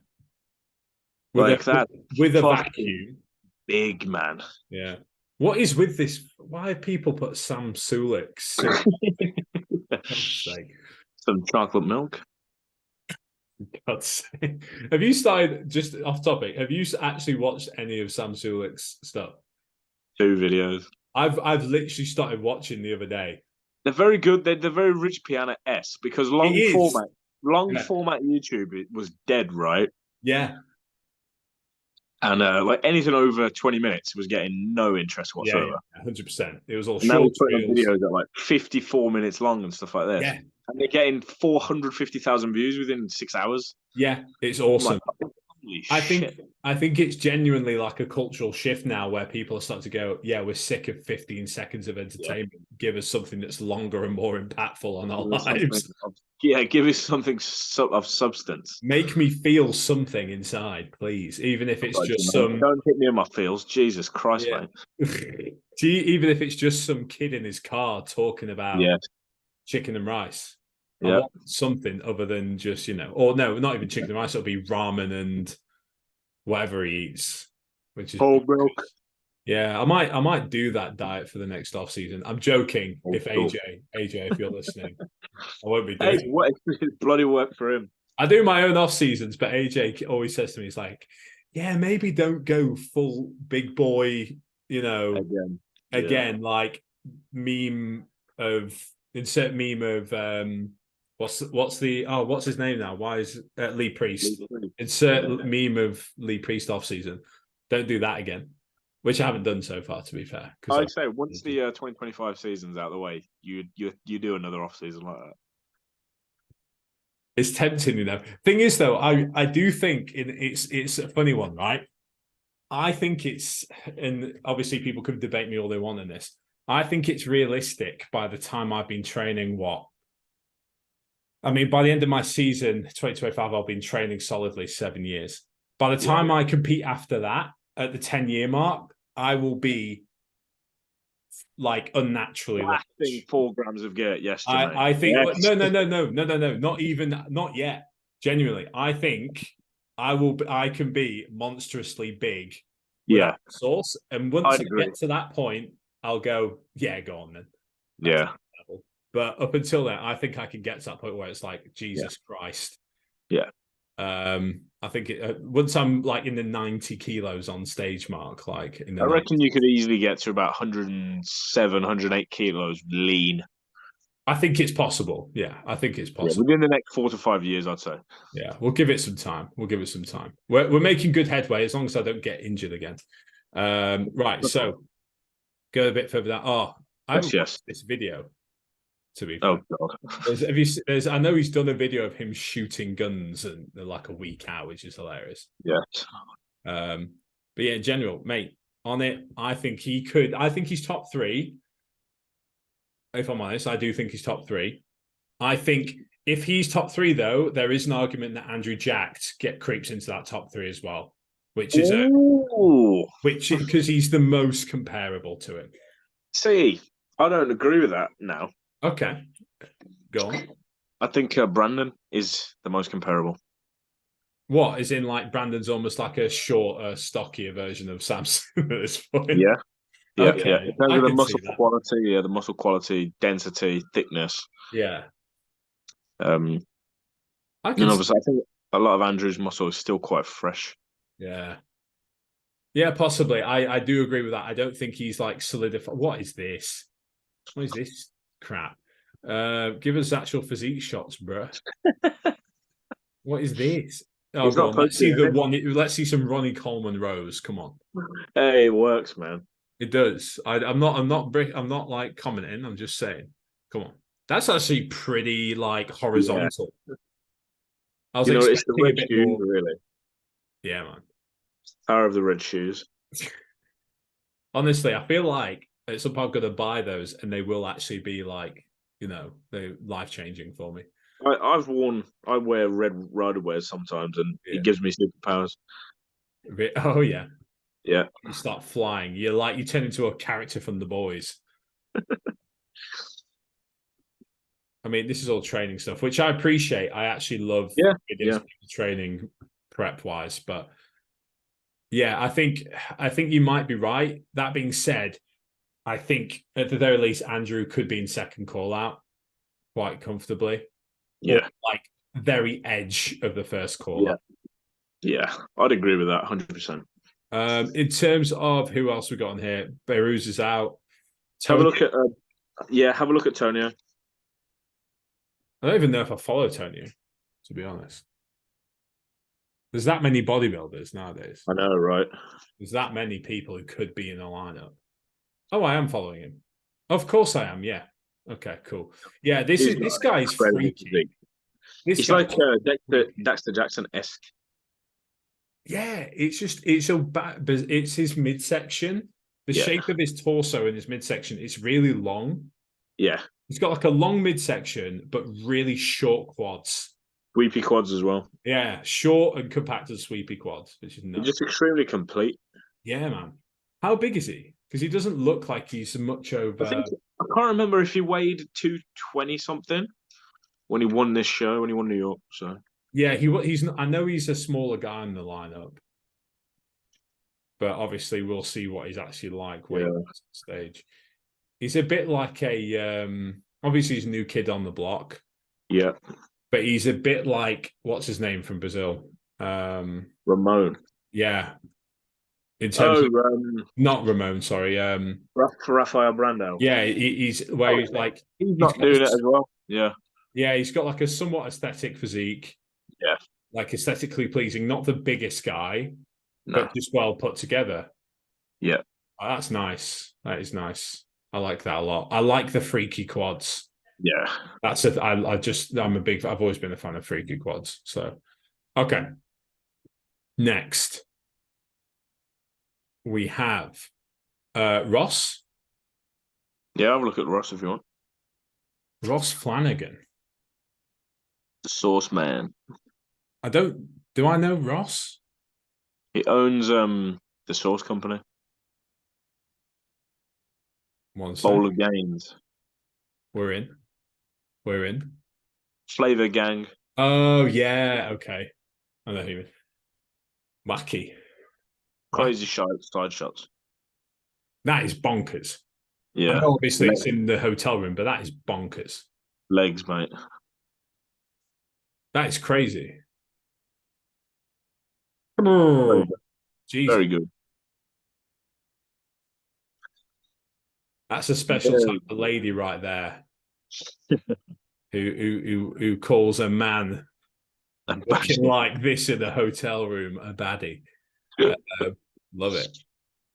Speaker 2: With
Speaker 1: a vacuum.
Speaker 2: Big man.
Speaker 1: Yeah. What is with this? Why have people put Sam Sulek?
Speaker 2: Some chocolate milk.
Speaker 1: God's sake. Have you started, just off topic, have you actually watched any of Sam Sulik's stuff?
Speaker 2: 2 videos.
Speaker 1: I've literally started watching the other day.
Speaker 2: They're very good. They're very Rich Piana-esque because long
Speaker 1: Yeah.
Speaker 2: format YouTube, it was dead, right?
Speaker 1: Yeah.
Speaker 2: And like anything over 20 minutes was getting no interest
Speaker 1: Yeah,
Speaker 2: whatsoever.
Speaker 1: 100%. It was all
Speaker 2: And now
Speaker 1: short
Speaker 2: he's putting on
Speaker 1: reels.
Speaker 2: videos at like 54 minutes long and stuff like this.
Speaker 1: Yeah.
Speaker 2: And they're getting 450,000 views within 6 hours.
Speaker 1: Yeah, it's
Speaker 2: I'm
Speaker 1: awesome.
Speaker 2: like, holy
Speaker 1: I
Speaker 2: shit.
Speaker 1: think it's genuinely like a cultural shift now where people are starting to go, yeah, we're sick of 15 seconds of entertainment. Give us something that's longer and more impactful on our lives.
Speaker 2: Give us something of substance.
Speaker 1: Make me feel something inside, please. Even if it's just some.
Speaker 2: Don't hit me in my feels. Jesus Christ,
Speaker 1: Yeah.
Speaker 2: mate.
Speaker 1: Even if it's just some kid in his car talking about chicken and rice. I want something other than just, or no, not even chicken and rice. It'll be ramen and whatever he eats, which is
Speaker 2: whole milk.
Speaker 1: Yeah, I might do that diet for the next off season. I'm joking. If AJ, if you're listening, I won't be doing
Speaker 2: it. Bloody work for him.
Speaker 1: I do my own off seasons, but AJ always says to me, "He's like, yeah, maybe don't go full big boy, again, like meme of insert meme of what's his name now? Why is Lee Priest? Insert meme of Lee Priest off season. Don't do that again." Which I haven't done so far, to be fair.
Speaker 2: I'd say once the 2025 season's out of the way, you do another off season like that.
Speaker 1: It's tempting, Thing is, though, I do think it's a funny one, right? I think it's, and obviously people could debate me all they want in this. I think it's realistic by the time I've been training. I mean, by the end of my season, 2025, I've been training solidly 7 years. By the time I compete after that, at the 10-year mark, I will be like unnaturally
Speaker 2: lasting 4 grams of gear. Yes, Jermaine.
Speaker 1: I think no, not yet. Genuinely, I think I can be monstrously big without sauce. And once I get to that point, I'll go, yeah, go on then.
Speaker 2: That's
Speaker 1: but up until then, I think I can get to that point where it's like, Jesus Christ.
Speaker 2: Yeah.
Speaker 1: I think once I'm like in the 90 kilos on stage mark, like in the
Speaker 2: I reckon you could easily get to about 107, 108 kilos lean.
Speaker 1: I think it's possible. Yeah, I think it's possible.
Speaker 2: Within the next 4 to 5 years, I'd say.
Speaker 1: Yeah, we'll give it some time. We're making good headway as long as I don't get injured again. Right, so go a bit further down. Oh, I haven't watched this video. To be fair.
Speaker 2: Oh God!
Speaker 1: I know he's done a video of him shooting guns and they're like a week out, which is hilarious.
Speaker 2: Yes.
Speaker 1: But yeah, in general, mate, on it, I think he's top 3. If I'm honest, I do think he's top 3. I think if he's top 3, though, there is an argument that Andrew Jacked creeps into that top 3 as well, which is because he's the most comparable to him.
Speaker 2: See, I don't agree with that now.
Speaker 1: Okay, go on.
Speaker 2: I think Brandon is the most comparable.
Speaker 1: What is in like Brandon's almost like a shorter, stockier version of Samson at this point?
Speaker 2: Yeah.
Speaker 1: Okay.
Speaker 2: Yeah. In terms of the muscle quality, the muscle quality, density, thickness.
Speaker 1: Yeah.
Speaker 2: And obviously, I think a lot of Andrew's muscle is still quite fresh.
Speaker 1: Yeah. Yeah, possibly. I do agree with that. I don't think he's like solidified. What is this? What is this crap? Give us actual physique shots, bro. What is this? Oh, go on. Let's see let's see some Ronnie Coleman rows. Come on.
Speaker 2: Hey, it works, man.
Speaker 1: It does. I'm not like commenting. I'm just saying. Come on. That's actually pretty like horizontal.
Speaker 2: Yeah.
Speaker 1: I was expecting
Speaker 2: it's the red shoes, more. Really.
Speaker 1: Yeah, man.
Speaker 2: Power of the red shoes.
Speaker 1: Honestly, I feel like at some point I'm going to buy those and they will actually be like, they're life-changing for me.
Speaker 2: I wear red rider wears sometimes and it gives me superpowers.
Speaker 1: Oh, yeah.
Speaker 2: Yeah.
Speaker 1: You start flying. You turn into a character from The Boys. I mean, this is all training stuff, which I appreciate. I actually love training prep-wise, but yeah, I think you might be right. That being said, I think at the very least, Andrew could be in second call out quite comfortably.
Speaker 2: Yeah.
Speaker 1: Or like very edge of the first
Speaker 2: Yeah,
Speaker 1: caller.
Speaker 2: yeah, I'd agree with that 100%.
Speaker 1: In terms of who else we got on here, Beirut is out.
Speaker 2: Have a
Speaker 1: Tony,
Speaker 2: look at have a look at Tonio.
Speaker 1: I don't even know if I follow Tony, to be honest. There's that many bodybuilders nowadays.
Speaker 2: I know, right?
Speaker 1: There's that many people who could be in a lineup. Oh, I am following him. Of course I am. Yeah. Okay. Cool. Yeah. This guy is freaky.
Speaker 2: It's like Dexter Jackson-esque.
Speaker 1: Yeah. It's his midsection. The shape of his torso and his midsection. It's really long.
Speaker 2: Yeah.
Speaker 1: He's got like a long midsection, but really short quads.
Speaker 2: Sweepy quads as well.
Speaker 1: Yeah, short and compacted sweepy quads, which is nuts.
Speaker 2: Just extremely complete.
Speaker 1: Yeah, man. How big is he? Because he doesn't look like he's much over.
Speaker 2: I can't remember if he weighed 220 something when he won this show, when he won New York. So
Speaker 1: yeah, he's. I know he's a smaller guy in the lineup, but obviously we'll see what he's actually like when he's on stage. He's a bit like obviously he's a new kid on the block.
Speaker 2: Yeah.
Speaker 1: But he's a bit like, what's his name from Brazil?
Speaker 2: Ramon.
Speaker 1: Yeah. In terms of, not Ramon, sorry.
Speaker 2: Rafael Brandao.
Speaker 1: Yeah, he's where he's like
Speaker 2: he's not doing it as well. Yeah.
Speaker 1: Yeah, he's got like a somewhat aesthetic physique.
Speaker 2: Yeah.
Speaker 1: Like aesthetically pleasing, not the biggest guy, but just well put together.
Speaker 2: Yeah.
Speaker 1: Oh, that's nice. That is nice. I like that a lot. I like the freaky quads.
Speaker 2: Yeah.
Speaker 1: I'm I've always been a fan of freaky quads. So, okay. Next, we have Ross.
Speaker 2: Yeah, have a look at Ross if you want.
Speaker 1: Ross Flanagan.
Speaker 2: The Source Man.
Speaker 1: Do I know Ross?
Speaker 2: He owns the Source Company. Bowl of Gains.
Speaker 1: We're in.
Speaker 2: Flavor Gang.
Speaker 1: Oh, yeah. Okay. I know who you mean. Wacky.
Speaker 2: Crazy side shots.
Speaker 1: That is bonkers.
Speaker 2: Yeah.
Speaker 1: Obviously, it's in the hotel room, but that is bonkers.
Speaker 2: Legs, mate.
Speaker 1: That is crazy. Oh,
Speaker 2: very good.
Speaker 1: That's a special type of lady right there. who calls a man looking like this in a hotel room a baddie. Love it.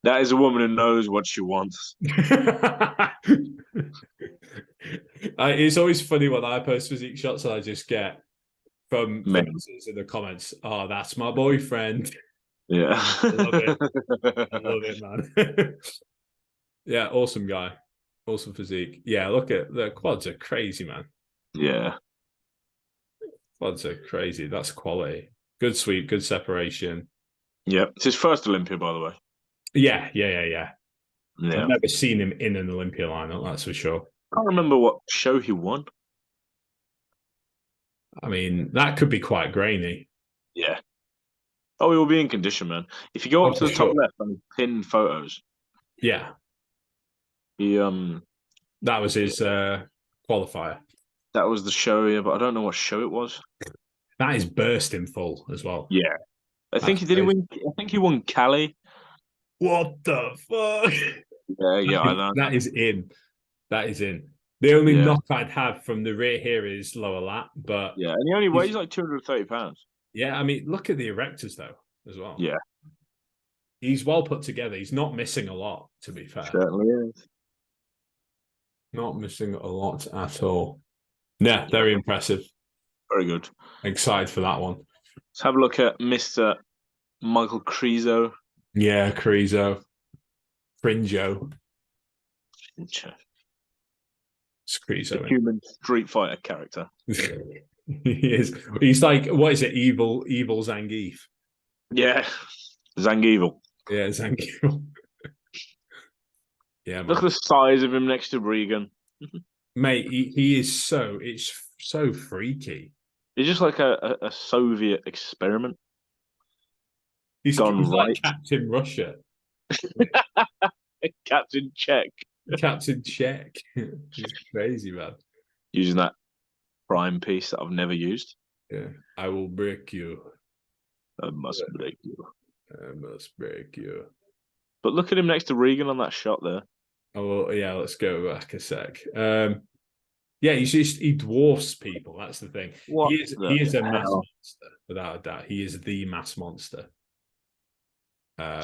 Speaker 2: That is a woman who knows what she wants.
Speaker 1: It's always funny when I post physique shots and I just get from faces in the comments, "Oh, that's my boyfriend."
Speaker 2: Yeah.
Speaker 1: I love it, man. Yeah, awesome guy. Awesome physique. Yeah, look at the quads are crazy, man.
Speaker 2: Yeah.
Speaker 1: Quads are crazy. That's quality. Good sweep, good separation.
Speaker 2: Yeah. It's his first Olympia, by the way.
Speaker 1: Yeah. I've never seen him in an Olympia lineup, that's for sure.
Speaker 2: I can't remember what show he won.
Speaker 1: I mean, that could be quite grainy.
Speaker 2: Yeah. Oh, he will be in condition, man. If you go up to the top left and pin photos.
Speaker 1: Yeah.
Speaker 2: He
Speaker 1: that was his qualifier.
Speaker 2: That was the show, yeah, but I don't know what show it was.
Speaker 1: That is bursting full as well.
Speaker 2: Yeah. I think he won Cali.
Speaker 1: What the fuck?
Speaker 2: Yeah, I know.
Speaker 1: That is in. The only knock I'd have from the rear here is lower lat, but
Speaker 2: yeah, and he only weighs like 230 pounds.
Speaker 1: Yeah, I mean, look at the erectors though, as well.
Speaker 2: Yeah.
Speaker 1: He's well put together. He's not missing a lot, to be fair.
Speaker 2: Certainly is.
Speaker 1: Not missing a lot at all. Yeah, very impressive.
Speaker 2: Very good.
Speaker 1: Excited for that one.
Speaker 2: Let's have a look at Mr. Michael Crezo.
Speaker 1: Yeah, Crezo. Fringo. It's Crezo.
Speaker 2: Human Street Fighter character.
Speaker 1: He is. He's like, what is it? Evil Zangief.
Speaker 2: Yeah. Zangievil.
Speaker 1: Yeah, Zangief. Yeah, man.
Speaker 2: Look at the size of him next to Regan.
Speaker 1: Mate, he is it's so freaky.
Speaker 2: He's just like a Soviet experiment.
Speaker 1: He's like Captain Russia.
Speaker 2: Captain Czech.
Speaker 1: Captain Czech. He's crazy, man.
Speaker 2: Using that prime piece that I've never used.
Speaker 1: Yeah, I will break you.
Speaker 2: I must break you.
Speaker 1: I must break you.
Speaker 2: But look at him next to Regan on that shot there.
Speaker 1: Oh well, yeah, let's go back a sec. Yeah, he dwarfs people. That's the thing.
Speaker 2: What
Speaker 1: He is a mass
Speaker 2: hell?
Speaker 1: monster, without a doubt. He is the mass monster.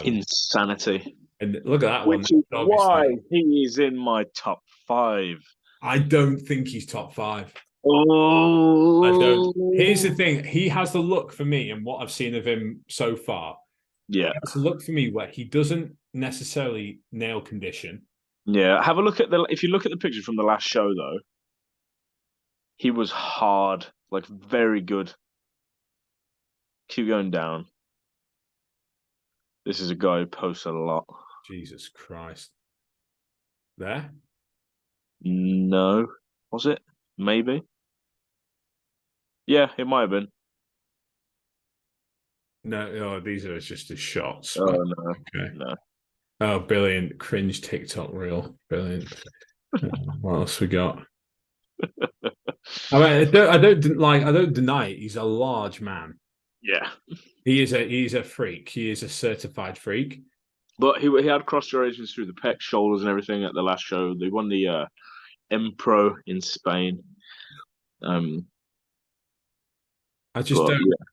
Speaker 2: Insanity.
Speaker 1: And look at that one.
Speaker 2: Which is why
Speaker 1: Obviously,
Speaker 2: he is in my top 5.
Speaker 1: I don't think he's top 5. I don't. Here's the
Speaker 2: Oh,
Speaker 1: thing. He has the look for me, and what I've seen of him so far,
Speaker 2: yeah,
Speaker 1: he has the look for me where he doesn't necessarily nail condition.
Speaker 2: yeah. Have a look at the. If you look at the pictures from the last show, though, he was hard, like very good. Keep going down. This is a guy who posts a lot.
Speaker 1: Jesus Christ. There?
Speaker 2: No, was it? Maybe. Yeah, it might have been.
Speaker 1: No, oh, these are just his shots.
Speaker 2: Oh
Speaker 1: Oh,
Speaker 2: no,
Speaker 1: okay.
Speaker 2: no.
Speaker 1: Oh, brilliant. Cringe TikTok reel. Brilliant. What else we got? I mean, I don't deny it. He's a large man.
Speaker 2: Yeah,
Speaker 1: He's a freak. He is a certified freak.
Speaker 2: but he had cross striations through the pec, shoulders, and everything at the last show. They won the M-Pro in Spain.
Speaker 1: I just
Speaker 2: But
Speaker 1: don't.
Speaker 2: yeah,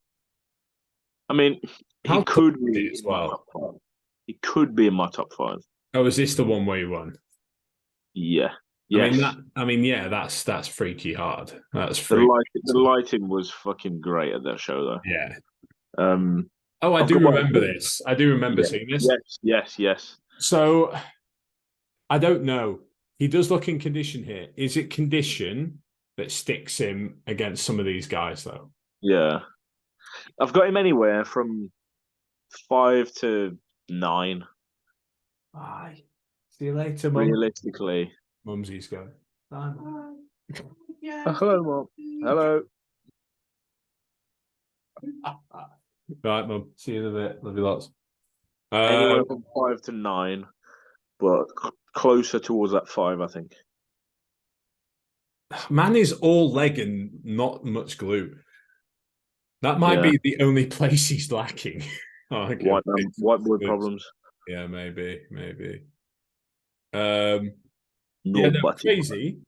Speaker 2: I mean, he
Speaker 1: How tall
Speaker 2: could
Speaker 1: is he
Speaker 2: be
Speaker 1: as
Speaker 2: in my
Speaker 1: well?
Speaker 2: top 5. He could be in my top 5.
Speaker 1: Oh, is this the one where he won?
Speaker 2: Yeah.
Speaker 1: I mean
Speaker 2: Yes.
Speaker 1: that. I mean, yeah, that's freaky hard. That's
Speaker 2: The
Speaker 1: freaky.
Speaker 2: lighting was fucking great at that show though.
Speaker 1: Yeah.
Speaker 2: Um
Speaker 1: Oh, I
Speaker 2: I've
Speaker 1: do
Speaker 2: got
Speaker 1: remember this. I do remember
Speaker 2: yeah.
Speaker 1: seeing this.
Speaker 2: Yes.
Speaker 1: So I don't know. He does look in condition here. Is it condition that sticks him against some of these guys, though?
Speaker 2: Yeah. I've got him anywhere from 5 to 9,
Speaker 1: Bye. See you later, Mum.
Speaker 2: realistically.
Speaker 1: Mumsy's going. Bye. Mum. Yeah.
Speaker 2: Oh, hello, Mom. Hello.
Speaker 1: Right, Mum. See you in a bit. Love you lots.
Speaker 2: Anywhere from 5 to 9, but closer towards that 5, I think.
Speaker 1: Man is all leg and not much glute. That might be the only place he's lacking.
Speaker 2: White boy problems.
Speaker 1: Yeah, maybe.
Speaker 2: No,
Speaker 1: Yeah, no,
Speaker 2: but
Speaker 1: crazy.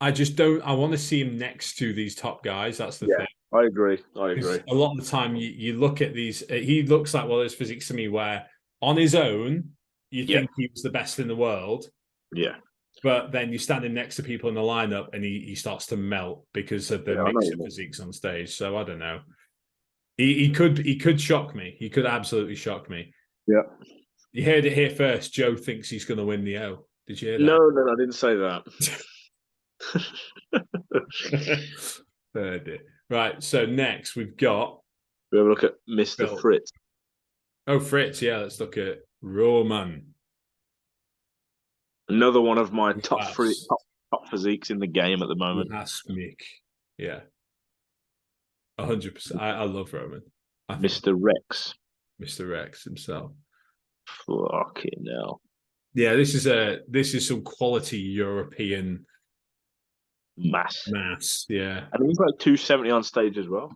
Speaker 1: I just don't. I want to see him next to these top guys. That's the thing.
Speaker 2: I agree.
Speaker 1: A lot of the time, you look at these. He looks like one of those physiques to me where, on his own, you think he was the best in the world.
Speaker 2: Yeah.
Speaker 1: But then you stand him next to people in the lineup, and he starts to melt because of the mix of physiques on stage. So I don't know. He could shock me. He could absolutely shock me.
Speaker 2: Yeah.
Speaker 1: You heard it here first. Joe thinks he's going to win the O. Did you hear that?
Speaker 2: No, I didn't say
Speaker 1: that. Right. So next we've got.
Speaker 2: We have a look at Mr. Fritz.
Speaker 1: Oh, Fritz. Yeah. Let's look at Roman.
Speaker 2: Another one of my top physiques in the game at the moment.
Speaker 1: Yeah. 100%. I love Roman.
Speaker 2: Mr. Rex.
Speaker 1: Mr. Rex himself.
Speaker 2: Fucking hell.
Speaker 1: Yeah, this is some quality European
Speaker 2: mass.
Speaker 1: Yeah.
Speaker 2: And he's like 270 on stage as well.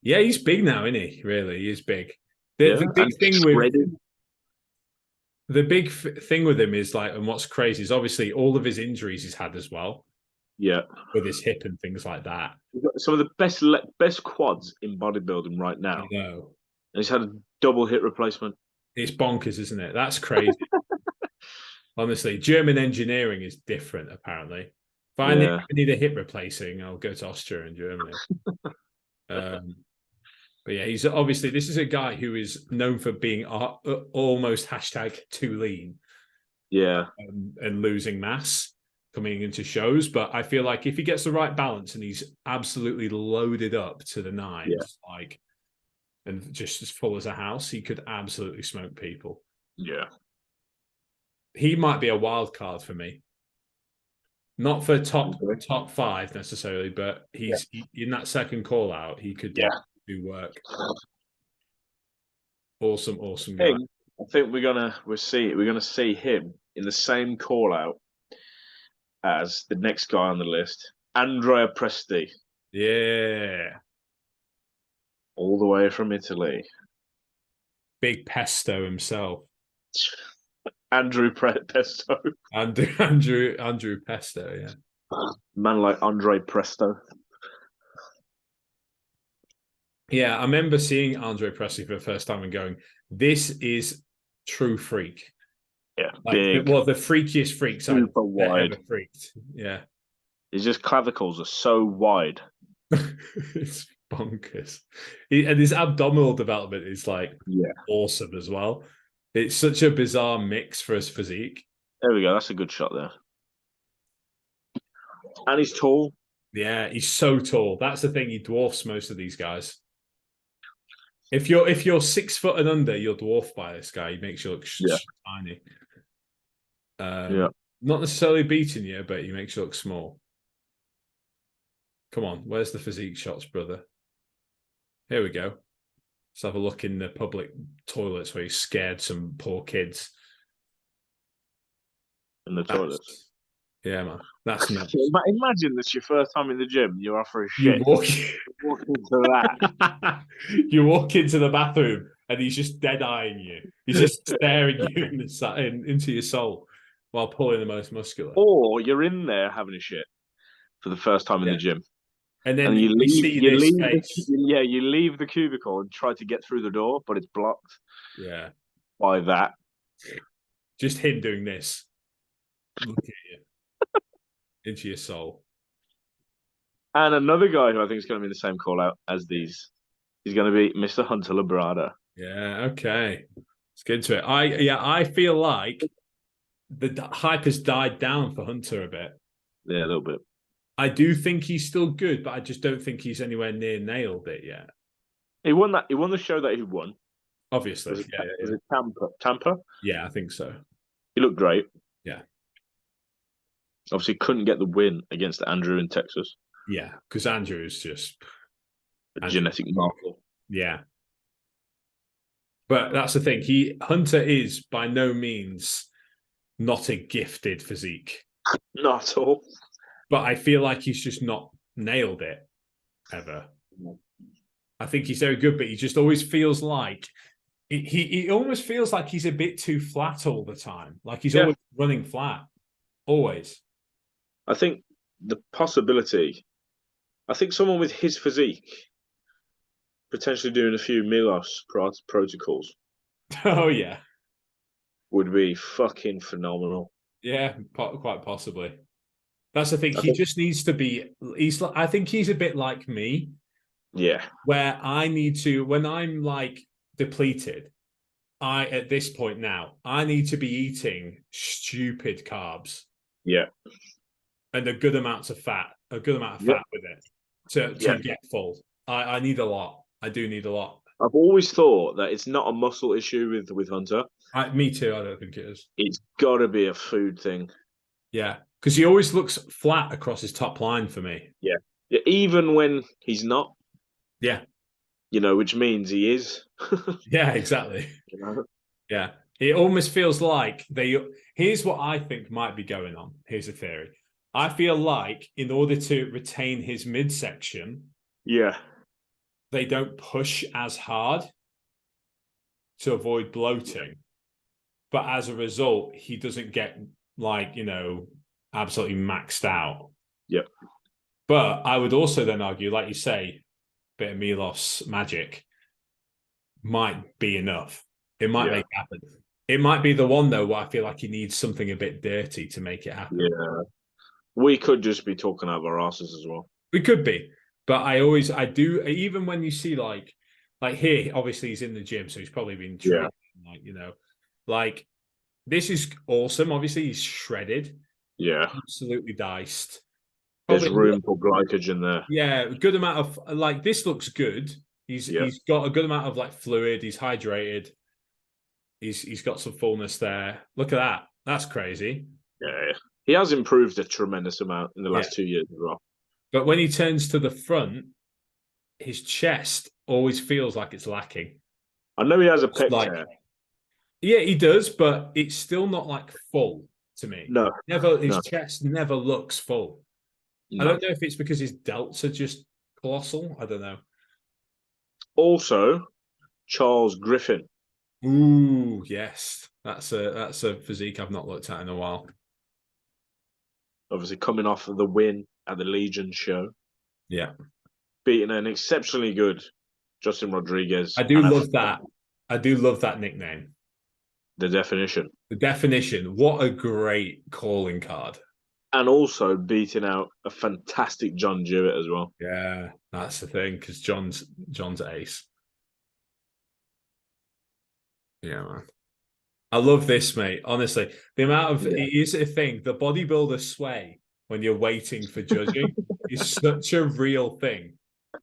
Speaker 1: Yeah, he's big now, isn't he? Really, he is big. The big thing with him is like, and what's crazy is obviously all of his injuries he's had as well.
Speaker 2: Yeah,
Speaker 1: with his hip and things like that.
Speaker 2: He's got some of the best quads in bodybuilding right now.
Speaker 1: I know.
Speaker 2: And he's had a double hip replacement.
Speaker 1: It's bonkers, isn't it? That's crazy. Honestly, German engineering is different, apparently. If I need a hip replacing, I'll go to Austria and Germany. But yeah, he's obviously, this is a guy who is known for being almost #too lean.
Speaker 2: Yeah.
Speaker 1: And losing mass coming into shows. But I feel like if he gets the right balance and he's absolutely loaded up to the nines, and just as full as a house, he could absolutely smoke people.
Speaker 2: Yeah.
Speaker 1: He might be a wild card for me. Not for top 5 necessarily, but he's in that second call out. He could do work. Awesome guy.
Speaker 2: I think we're gonna see him in the same call out as the next guy on the list, Andrea Presti.
Speaker 1: Yeah.
Speaker 2: All the way from Italy.
Speaker 1: Big Pesto himself.
Speaker 2: Andrew Pesto.
Speaker 1: Andrew Pesto, yeah.
Speaker 2: Man like Andre Presto.
Speaker 1: Yeah, I remember seeing Andre Presley for the first time and going, this is true freak.
Speaker 2: Yeah,
Speaker 1: Like,
Speaker 2: big.
Speaker 1: well, the freakiest freaks I've
Speaker 2: wide.
Speaker 1: ever freaked. Yeah.
Speaker 2: His just clavicles are so wide.
Speaker 1: It's bonkers. And his abdominal development is like
Speaker 2: Yeah.
Speaker 1: awesome as well. It's such a bizarre mix for his physique.
Speaker 2: There we go. That's a good shot there. And he's tall.
Speaker 1: Yeah, he's so tall. That's the thing. He dwarfs most of these guys. If you're 6 foot and under, you're dwarfed by this guy. He makes you look tiny.
Speaker 2: Yeah.
Speaker 1: Not necessarily beating you, but he makes you look small. Come on, where's the physique shots, brother? Here we go. Let's have a look in the public toilets where he scared some poor kids.
Speaker 2: In the toilets.
Speaker 1: Yeah, man. That's nuts.
Speaker 2: Imagine that's your first time in the gym. You're off for a
Speaker 1: You
Speaker 2: shit.
Speaker 1: walk
Speaker 2: into that.
Speaker 1: You walk into the bathroom and he's just dead-eyeing you. He's just staring you into your soul while pulling the most muscular.
Speaker 2: Or you're in there having a shit for the first time in the gym.
Speaker 1: And then you leave
Speaker 2: the cubicle and try to get through the door, but it's blocked.
Speaker 1: Yeah.
Speaker 2: By that.
Speaker 1: Just him doing this. Look at you. Into your soul.
Speaker 2: And another guy who I think is going to be the same call out as these is going to be Mr. Hunter Labrada.
Speaker 1: Yeah, okay. Let's get into it. I feel like the hype has died down for Hunter a bit.
Speaker 2: Yeah, a little bit.
Speaker 1: I do think he's still good, but I just don't think he's anywhere near nailed it yet.
Speaker 2: He won the show that he won.
Speaker 1: Obviously.
Speaker 2: Was it Tampa?
Speaker 1: Yeah, I think so.
Speaker 2: He looked great.
Speaker 1: Yeah.
Speaker 2: Obviously couldn't get the win against Andrew in Texas.
Speaker 1: Yeah, because Andrew is just
Speaker 2: a genetic marvel.
Speaker 1: Yeah. But that's the thing. Hunter is by no means not a gifted physique.
Speaker 2: Not at all.
Speaker 1: But I feel like he's just not nailed it ever. I think he's very good, but he just always feels like he almost feels like he's a bit too flat all the time. Like he's always running flat. Always.
Speaker 2: I think the possibility, I think someone with his physique potentially doing a few Milos protocols.
Speaker 1: Oh, yeah.
Speaker 2: Would be fucking phenomenal.
Speaker 1: Yeah, quite possibly. That's the thing. He just needs to be. I think he's a bit like me.
Speaker 2: Yeah.
Speaker 1: Where I need to, when I'm like depleted, at this point now, I need to be eating stupid carbs.
Speaker 2: Yeah.
Speaker 1: And a good amount of fat with it to get full. I need a lot. I do need a lot.
Speaker 2: I've always thought that it's not a muscle issue with Hunter.
Speaker 1: Me too. I don't think it is. It's
Speaker 2: got to be a food thing.
Speaker 1: Yeah, because he always looks flat across his top line for me.
Speaker 2: Yeah, even when he's not.
Speaker 1: Yeah.
Speaker 2: Which means he is.
Speaker 1: Yeah, exactly. Yeah. It almost feels like here's what I think might be going on. Here's a theory. I feel like in order to retain his midsection, they don't push as hard to avoid bloating. But as a result, he doesn't get absolutely maxed out.
Speaker 2: Yep.
Speaker 1: But I would also then argue, like you say, a bit of Milos magic might be enough. It might make it happen. It might be the one, though, where I feel like he needs something a bit dirty to make it happen.
Speaker 2: Yeah. We could just be talking out of our asses as well.
Speaker 1: We could be. But I do, even when you see like here, obviously he's in the gym, so he's probably been training, this is awesome. Obviously he's shredded.
Speaker 2: Yeah.
Speaker 1: Absolutely diced.
Speaker 2: There's room for glycogen there.
Speaker 1: Yeah, a good amount of this looks good. He's got a good amount of fluid. He's hydrated. He's got some fullness there. Look at that. That's crazy.
Speaker 2: Yeah. He has improved a tremendous amount in the last 2 years as well.
Speaker 1: But when he turns to the front, his chest always feels like it's lacking.
Speaker 2: I know he has a pec tear.
Speaker 1: Yeah, he does, but it's still not full to me.
Speaker 2: No.
Speaker 1: His chest never looks full. No. I don't know if it's because his delts are just colossal. I don't know.
Speaker 2: Also, Charles Griffin.
Speaker 1: Ooh, yes. That's a physique I've not looked at in a while.
Speaker 2: Obviously, coming off of the win at the Legion show,
Speaker 1: Yeah.
Speaker 2: beating an exceptionally good Justin Rodriguez.
Speaker 1: I do love that. I do love that nickname.
Speaker 2: The definition.
Speaker 1: The definition. What a great calling card.
Speaker 2: And also beating out a fantastic John Jewett as well.
Speaker 1: Yeah, that's the thing, because John's ace. Yeah, man. I love this, mate. Honestly, the amount of it is a thing. The bodybuilder sway when you're waiting for judging is such a real thing.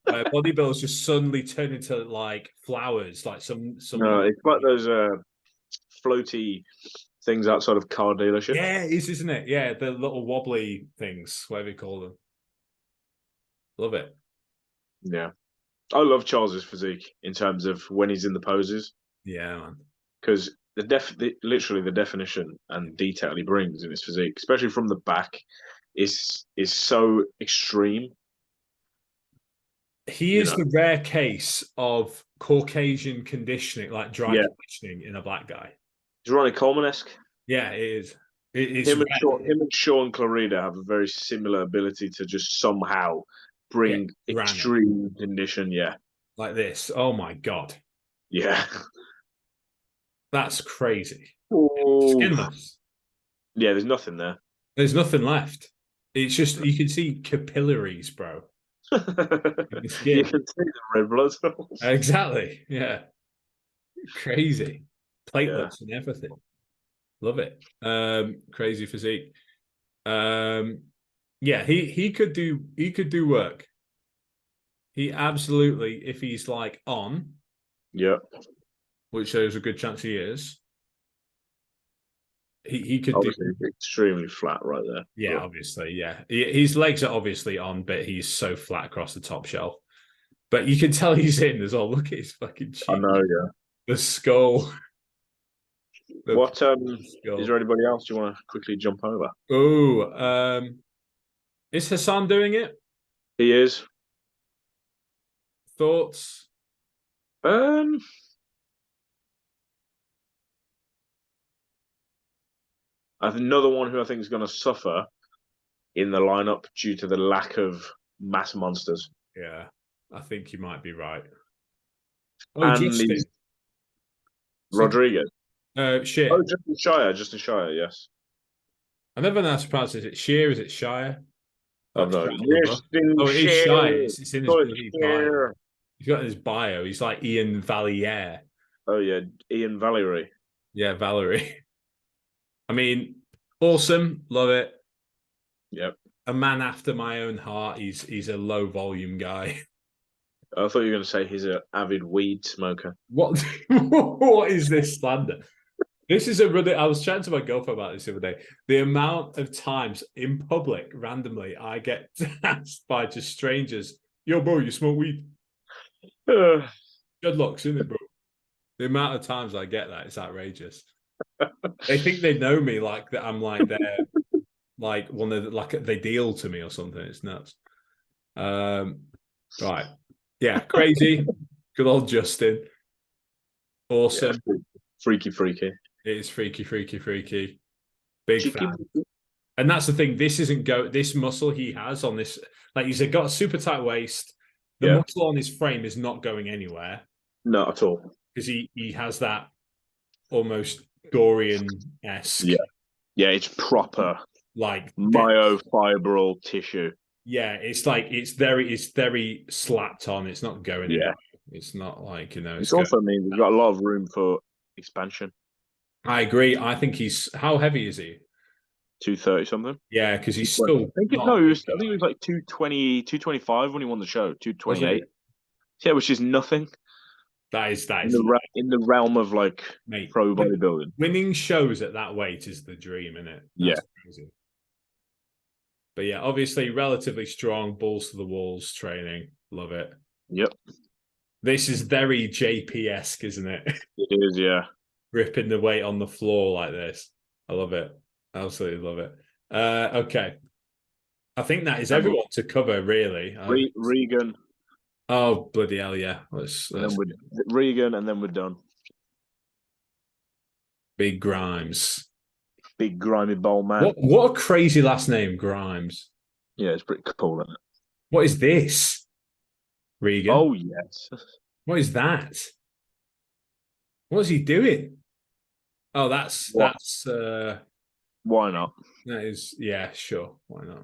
Speaker 1: Bodybuilders just suddenly turn into like flowers, like some.
Speaker 2: No, it's like those floaty things outside of car dealerships.
Speaker 1: Yeah, it is, isn't it? Yeah, the little wobbly things, whatever you call them. Love it.
Speaker 2: Yeah, I love Charles's physique in terms of when he's in the poses.
Speaker 1: Yeah, man.
Speaker 2: Because literally the definition and detail he brings in his physique, especially from the back, is so extreme.
Speaker 1: He is the rare case of Caucasian conditioning, like dry conditioning in a black guy.
Speaker 2: He's Ronnie Coleman-esque.
Speaker 1: Yeah, it is.
Speaker 2: Him and Sean Clarida have a very similar ability to just somehow bring extreme condition. Yeah.
Speaker 1: Like this. Oh my God.
Speaker 2: Yeah.
Speaker 1: That's crazy.
Speaker 2: Oh.
Speaker 1: Skinless.
Speaker 2: Yeah, there's nothing there.
Speaker 1: There's nothing left. It's just, you can see capillaries, bro.
Speaker 2: You can see the red blood cells.
Speaker 1: Exactly. Yeah. Crazy. Platelets and everything. Love it. Crazy physique. Yeah, he could do work. He absolutely, if he's like on, which there's a good chance he is, he could
Speaker 2: obviously
Speaker 1: do
Speaker 2: extremely flat right there.
Speaker 1: Yeah, obviously, yeah. His legs are obviously on, but he's so flat across the top shelf. But you can tell he's in as well. Look at his fucking cheek.
Speaker 2: I know, yeah.
Speaker 1: The skull.
Speaker 2: Is there anybody else you want to quickly jump over?
Speaker 1: Oh, is Hassan doing it?
Speaker 2: He is.
Speaker 1: Thoughts?
Speaker 2: Another one who I think is going to suffer in the lineup due to the lack of mass monsters.
Speaker 1: Yeah, I think you might be right.
Speaker 2: Oh, and Justin Rodriguez.
Speaker 1: Shear.
Speaker 2: Oh, Justin Shire, yes.
Speaker 1: I never know how to pronounce it. Is it Shear? Is it Shire?
Speaker 2: Oh, no.
Speaker 1: Oh, it is Shire. It's in his bio. He's got in his bio. He's like Ian Valliere.
Speaker 2: Oh, yeah. Ian Valerie.
Speaker 1: Yeah, Valerie. I mean, awesome. Love it.
Speaker 2: Yep.
Speaker 1: A man after my own heart. He's a low volume guy.
Speaker 2: I thought you were going to say he's an avid weed smoker.
Speaker 1: What? What is this slander? This is I was chatting to my girlfriend about this the other day. The amount of times in public, randomly, I get asked by just strangers, "Yo, bro, you smoke weed?" Dreadlocks, isn't it, bro? The amount of times I get that, it's outrageous. They think they know me, like that. I'm like they're like one of the, like they deal to me or something. It's nuts. Right, yeah, crazy. Good old Justin. Awesome.
Speaker 2: Yeah, freaky.
Speaker 1: It is freaky. Big fan. And that's the thing. This isn't this muscle he has on this, like he's got a super tight waist. The muscle on his frame is not going anywhere.
Speaker 2: Not at all.
Speaker 1: Because he has that almost Dorian-esque.
Speaker 2: Yeah, it's proper
Speaker 1: like
Speaker 2: myofibril tissue.
Speaker 1: Yeah, it's like it's very slapped on. It's not going anywhere. It's not like,
Speaker 2: It's also means he's got a lot of room for expansion.
Speaker 1: I agree. I think how heavy is he?
Speaker 2: 230 something.
Speaker 1: Yeah, because he's still.
Speaker 2: I think it was like 220, 225 when he won the show. 228. Yeah, which is nothing.
Speaker 1: That is
Speaker 2: in the realm of like pro bodybuilding.
Speaker 1: Winning shows at that weight is the dream, isn't it? That's crazy. But yeah, obviously relatively strong, balls to the walls training. Love it.
Speaker 2: Yep.
Speaker 1: This is very JP-esque, isn't it?
Speaker 2: It is, yeah.
Speaker 1: Ripping the weight on the floor like this. I love it. Absolutely love it. Okay. I think that is everyone to cover, really.
Speaker 2: Regan.
Speaker 1: Oh, bloody hell, yeah.
Speaker 2: And
Speaker 1: Let's
Speaker 2: then we're Regan, and then we're done.
Speaker 1: Big Grimes.
Speaker 2: Big grimy bold man.
Speaker 1: What a crazy last name, Grimes.
Speaker 2: Yeah, it's pretty cool, isn't it?
Speaker 1: What is this? Regan.
Speaker 2: Oh yes.
Speaker 1: What is that? What is he doing? Oh,
Speaker 2: What? Why not?
Speaker 1: that is, yeah, sure. Why not?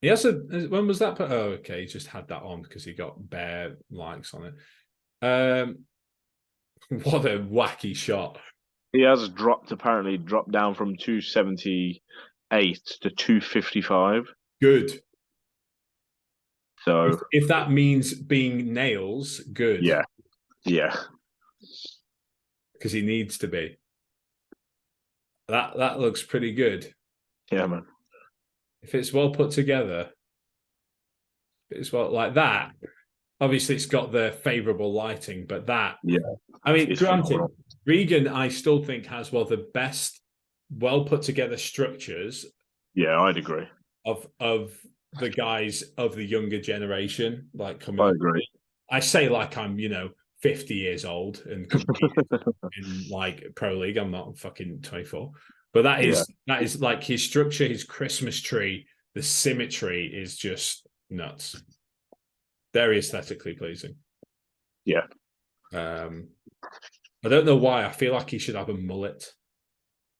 Speaker 1: He has a, when was that? Oh, okay. He just had that on because he got bare likes on it. What a wacky shot.
Speaker 2: He has apparently dropped down from 278 to 255.
Speaker 1: Good.
Speaker 2: So
Speaker 1: If that means being nails, good.
Speaker 2: yeah. Yeah.
Speaker 1: Because he needs to be. That looks pretty good.
Speaker 2: Yeah, man.
Speaker 1: If it's well put together, it's well like that. Obviously, it's got the favorable lighting, but that,
Speaker 2: yeah.
Speaker 1: I mean,
Speaker 2: It's
Speaker 1: granted,
Speaker 2: phenomenal.
Speaker 1: Regan, I still think has one of the best, well put together structures.
Speaker 2: Yeah, I'd agree.
Speaker 1: Of the guys of the younger generation, like coming
Speaker 2: I
Speaker 1: up.
Speaker 2: agree.
Speaker 1: I say like I'm, 50 years old and competing in like pro league. I'm not fucking 24, but that is like his structure, his Christmas tree, the symmetry is just nuts. Very aesthetically pleasing.
Speaker 2: Yeah.
Speaker 1: I don't know why. I feel like he should have a mullet.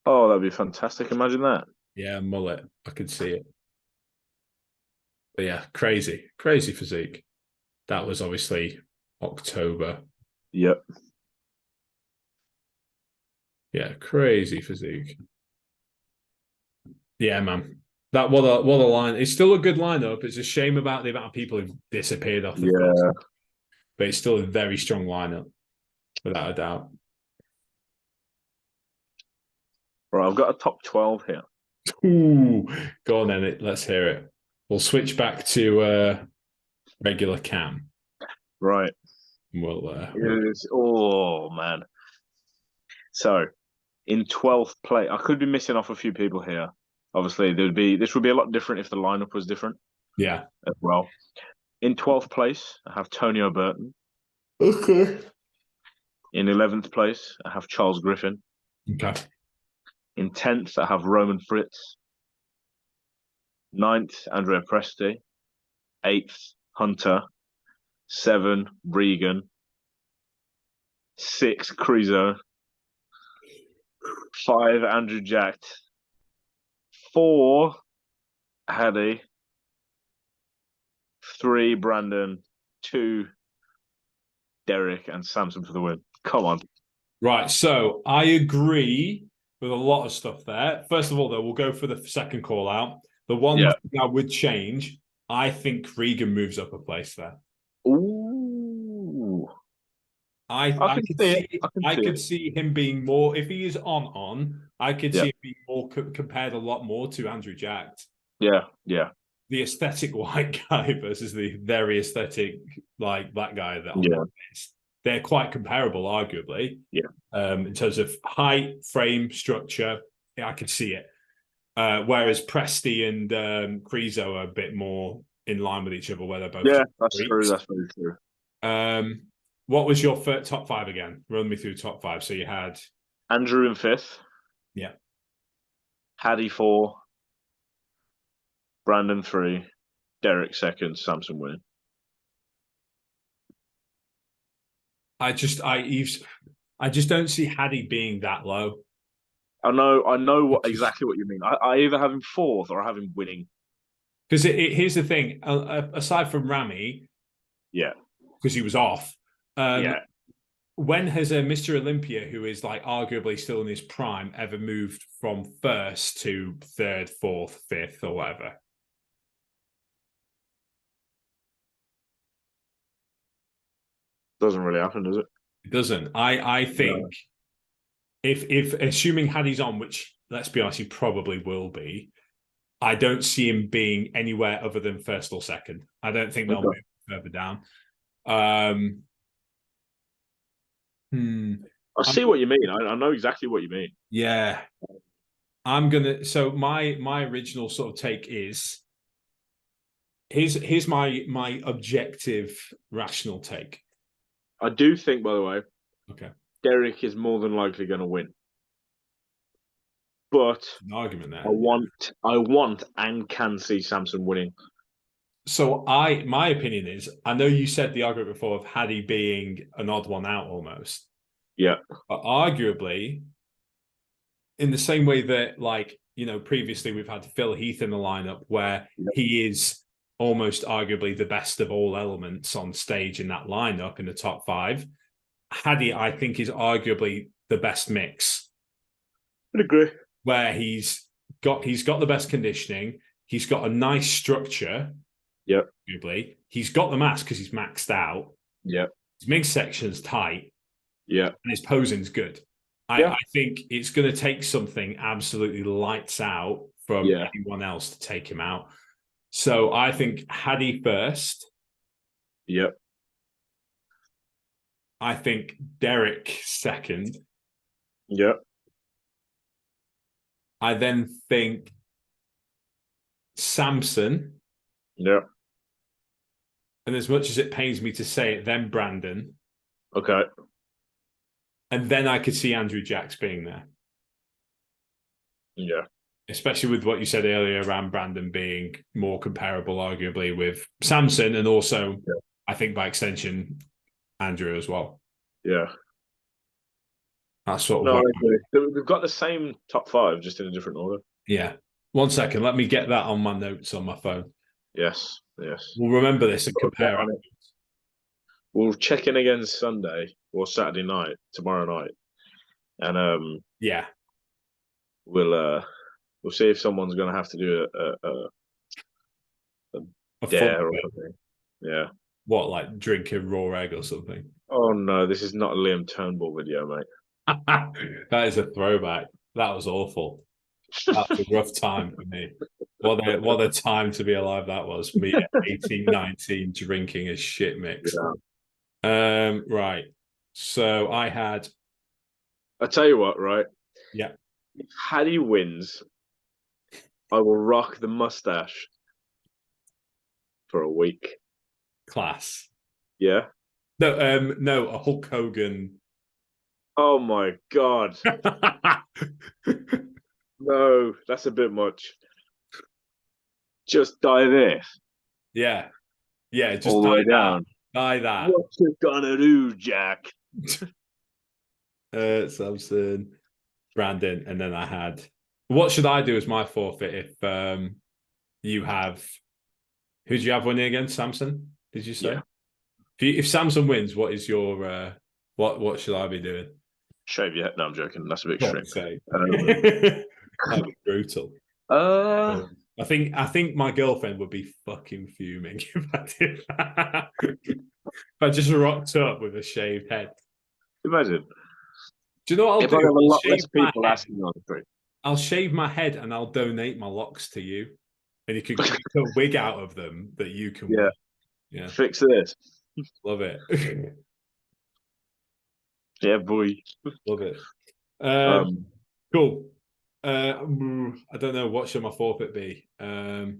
Speaker 2: Oh, that'd be fantastic. Imagine that.
Speaker 1: Yeah, mullet. I could see it. But yeah, crazy physique. That was obviously October.
Speaker 2: Yep.
Speaker 1: Yeah, crazy physique. Yeah, man. That what a line. It's still a good lineup. It's a shame about the amount of people who've disappeared off the field. But it's still a very strong lineup, without a doubt.
Speaker 2: Right, I've got a top 12 here.
Speaker 1: Ooh, go on then. Let's hear it. We'll switch back to regular cam.
Speaker 2: Right.
Speaker 1: We'll
Speaker 2: oh man. So in 12th place, I could be missing off a few people here. Obviously, this would be a lot different if the lineup was different.
Speaker 1: Yeah.
Speaker 2: As well. In 12th place, I have Tony O'Burton.
Speaker 1: Okay.
Speaker 2: In 11th place, I have Charles Griffin.
Speaker 1: Okay.
Speaker 2: In 10th, I have Roman Fritz. 9th, Andrea Presti. 8th, Hunter. 7, Regan. 6, Crizo. 5, Andrew Jack. 4, Hadi. 3, Brandon. 2, Derek, and Samson for the win. Come on.
Speaker 1: Right. So I agree with a lot of stuff there. First of all, though, we'll go for the second call out. The one thing I would change, I think Regan moves up a place there.
Speaker 2: Ooh. I
Speaker 1: could see him being more, if he is on, I could see him being more compared a lot more to Andrew Jack.
Speaker 2: Yeah, yeah.
Speaker 1: The aesthetic white guy versus the very aesthetic like black guy that they're quite comparable, arguably.
Speaker 2: Yeah.
Speaker 1: In terms of height, frame, structure, I could see it. Whereas Presti and Crizo are a bit more in line with each other, where they're both.
Speaker 2: Yeah, that's true. That's very true.
Speaker 1: What was your top 5 again? Run me through top 5. So you had
Speaker 2: Andrew in 5th.
Speaker 1: Yeah.
Speaker 2: Hadi 4. Brandon 3. Derek 2nd. Samson win.
Speaker 1: I just don't see Hadi being that low.
Speaker 2: I know exactly what you mean. I either have him 4th or I have him winning.
Speaker 1: Because here's the thing: aside from Rami, because he was off. When has a Mr. Olympia, who is like arguably still in his prime, ever moved from 1st to 3rd, 4th, 5th, or whatever?
Speaker 2: Doesn't really happen, does it?
Speaker 1: It doesn't. I think if assuming Hadi's on, which let's be honest, he probably will be, I don't see him being anywhere other than 1st or 2nd. I don't think they'll move further down.
Speaker 2: I see what you mean. I know exactly what you mean.
Speaker 1: Yeah. So my original sort of take is Here's my objective, rational take.
Speaker 2: I do think, by the way,
Speaker 1: Okay,
Speaker 2: Derek is more than likely going to win. But
Speaker 1: an argument there.
Speaker 2: I want and can see Samson winning.
Speaker 1: So my opinion is, I know you said the argument before of Hadi being an odd one out almost.
Speaker 2: Yeah.
Speaker 1: But arguably, in the same way that, like, previously we've had Phil Heath in the lineup where he is almost arguably the best of all elements on stage in that lineup in the top 5. Hadi, I think, is arguably the best mix.
Speaker 2: I'd agree.
Speaker 1: Where he's got the best conditioning, he's got a nice structure.
Speaker 2: Yeah.
Speaker 1: Arguably, he's got the mass because he's maxed out.
Speaker 2: Yeah.
Speaker 1: His midsection's tight.
Speaker 2: Yeah.
Speaker 1: And his posing's good. I think it's going to take something absolutely lights out from anyone else to take him out. So I think Hadi first.
Speaker 2: Yep.
Speaker 1: I think Derek second.
Speaker 2: Yep.
Speaker 1: I then think Samson.
Speaker 2: Yep.
Speaker 1: And as much as it pains me to say it, then Brandon.
Speaker 2: Okay.
Speaker 1: And then I could see Andrew Jacks being there.
Speaker 2: Yeah.
Speaker 1: Especially with what you said earlier around Brandon being more comparable, arguably, with Samson, and also, I think by extension, Andrew as well.
Speaker 2: Yeah.
Speaker 1: That's sort of
Speaker 2: we've got the same top 5, just in a different order.
Speaker 1: Yeah. 1 second. Let me get that on my notes on my phone.
Speaker 2: Yes. Yes.
Speaker 1: We'll remember this and compare it.
Speaker 2: We'll check in again Sunday or Saturday night, tomorrow night, and we'll see if someone's going to have to do a dare or something. Yeah.
Speaker 1: What, like drink a raw egg or something?
Speaker 2: Oh no, this is not a Liam Turnbull video, mate.
Speaker 1: That is a throwback. That was awful. That was a rough time for me. What a time to be alive that was. Me at 18, 19, drinking a shit mix. Yeah. Right. So I
Speaker 2: tell you what, right?
Speaker 1: Yeah.
Speaker 2: If Hadi wins, I will rock the mustache for a week.
Speaker 1: Class.
Speaker 2: Yeah.
Speaker 1: No, a Hulk Hogan.
Speaker 2: Oh my God. No, that's a bit much. Just dye this.
Speaker 1: Yeah. Yeah, just
Speaker 2: all the way down.
Speaker 1: Dye that.
Speaker 2: What you gonna do, Jack?
Speaker 1: Samson, Brandon, and then I had. What should I do as my forfeit if you have? Who do you have winning against? Samson? Did you say? Yeah. If Samson wins, what is your what should I be doing?
Speaker 2: Shave your head. No, I'm joking. That's a bit extreme.
Speaker 1: That'd be brutal. I think my girlfriend would be fucking fuming if I did that. If I just rocked up with a shaved head.
Speaker 2: Imagine.
Speaker 1: Do you know what I'll do?
Speaker 2: I have a lot less people asking on the street.
Speaker 1: I'll shave my head and I'll donate my locks to you. And you can make a wig out of them that you can wear. Yeah.
Speaker 2: Fix this.
Speaker 1: Love it.
Speaker 2: Yeah, boy.
Speaker 1: Love it. Cool. I don't know. What should my forfeit be? That's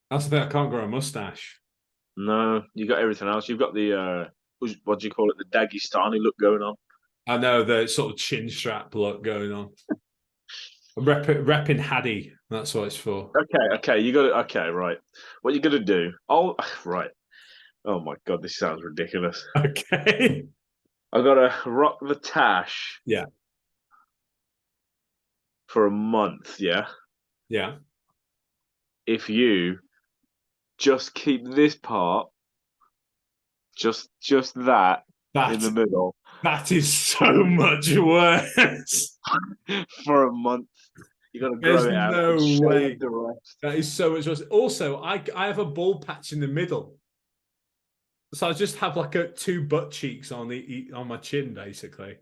Speaker 1: the thing. I can't grow a mustache.
Speaker 2: No, you got everything else. You've got the what do you call it? The Dagestani look going on.
Speaker 1: I know, the sort of chin strap look going on. I'm repping Hadi. That's what it's for.
Speaker 2: Okay. You got it. Okay, right. What you gonna do? Oh, right. Oh my God, this sounds ridiculous.
Speaker 1: Okay.
Speaker 2: I gotta rock the tash.
Speaker 1: Yeah.
Speaker 2: For a month, yeah?
Speaker 1: Yeah.
Speaker 2: If you just keep this part, just that in the middle.
Speaker 1: That is so much worse.
Speaker 2: For a month. You gotta grow it out.
Speaker 1: No way.
Speaker 2: The rest.
Speaker 1: That is so much worse. Also, I have a bald patch in the middle. So I just have like 2 butt cheeks on my chin, basically.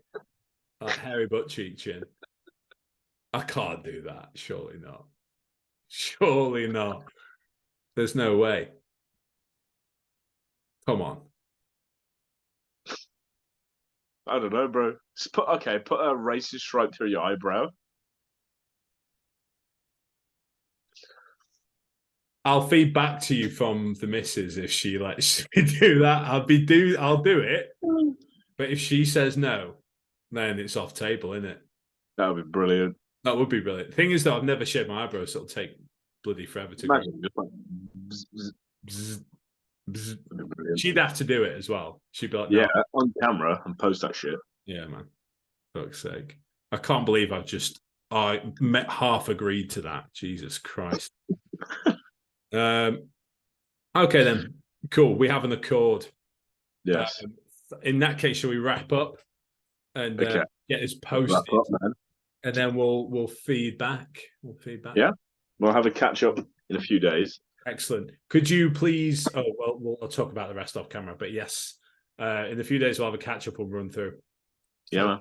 Speaker 1: Like hairy butt cheek chin. I can't do that. Surely not. Surely not. There's no way. Come on.
Speaker 2: I don't know, bro. Just put a racist stripe through your eyebrow.
Speaker 1: I'll feed back to you from the missus if she lets me do that. I'll do it. But if she says no, then it's off table, isn't it?
Speaker 2: That would be brilliant.
Speaker 1: That would be brilliant. The thing is, though, I've never shaved my eyebrows, so it'll take bloody forever to
Speaker 2: Imagine just like
Speaker 1: bzz, bzz. She'd have to do it as well. She'd be like,
Speaker 2: yeah,
Speaker 1: no.
Speaker 2: on camera and post that shit.
Speaker 1: Yeah, man. Fuck's sake. I can't believe I half agreed to that. Jesus Christ. Okay, then. Cool. We have an accord.
Speaker 2: Yes.
Speaker 1: In that case, shall we wrap up and get this posted?
Speaker 2: Wrap up, man.
Speaker 1: And then we'll feed back. We'll feed back.
Speaker 2: Yeah. We'll have a catch up in a few days.
Speaker 1: Excellent. Could you please? Oh well, I'll talk about the rest off camera. But yes, in a few days we'll have a catch up and run through.
Speaker 2: Yeah. Man.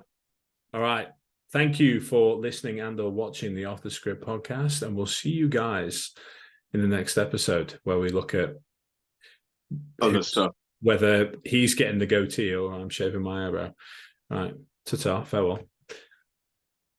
Speaker 1: All right. Thank you for listening and/or watching the Off the Script podcast, and we'll see you guys in the next episode where we look at
Speaker 2: other stuff,
Speaker 1: whether he's getting the goatee or I'm shaving my eyebrow. All right. Ta-ta. Farewell.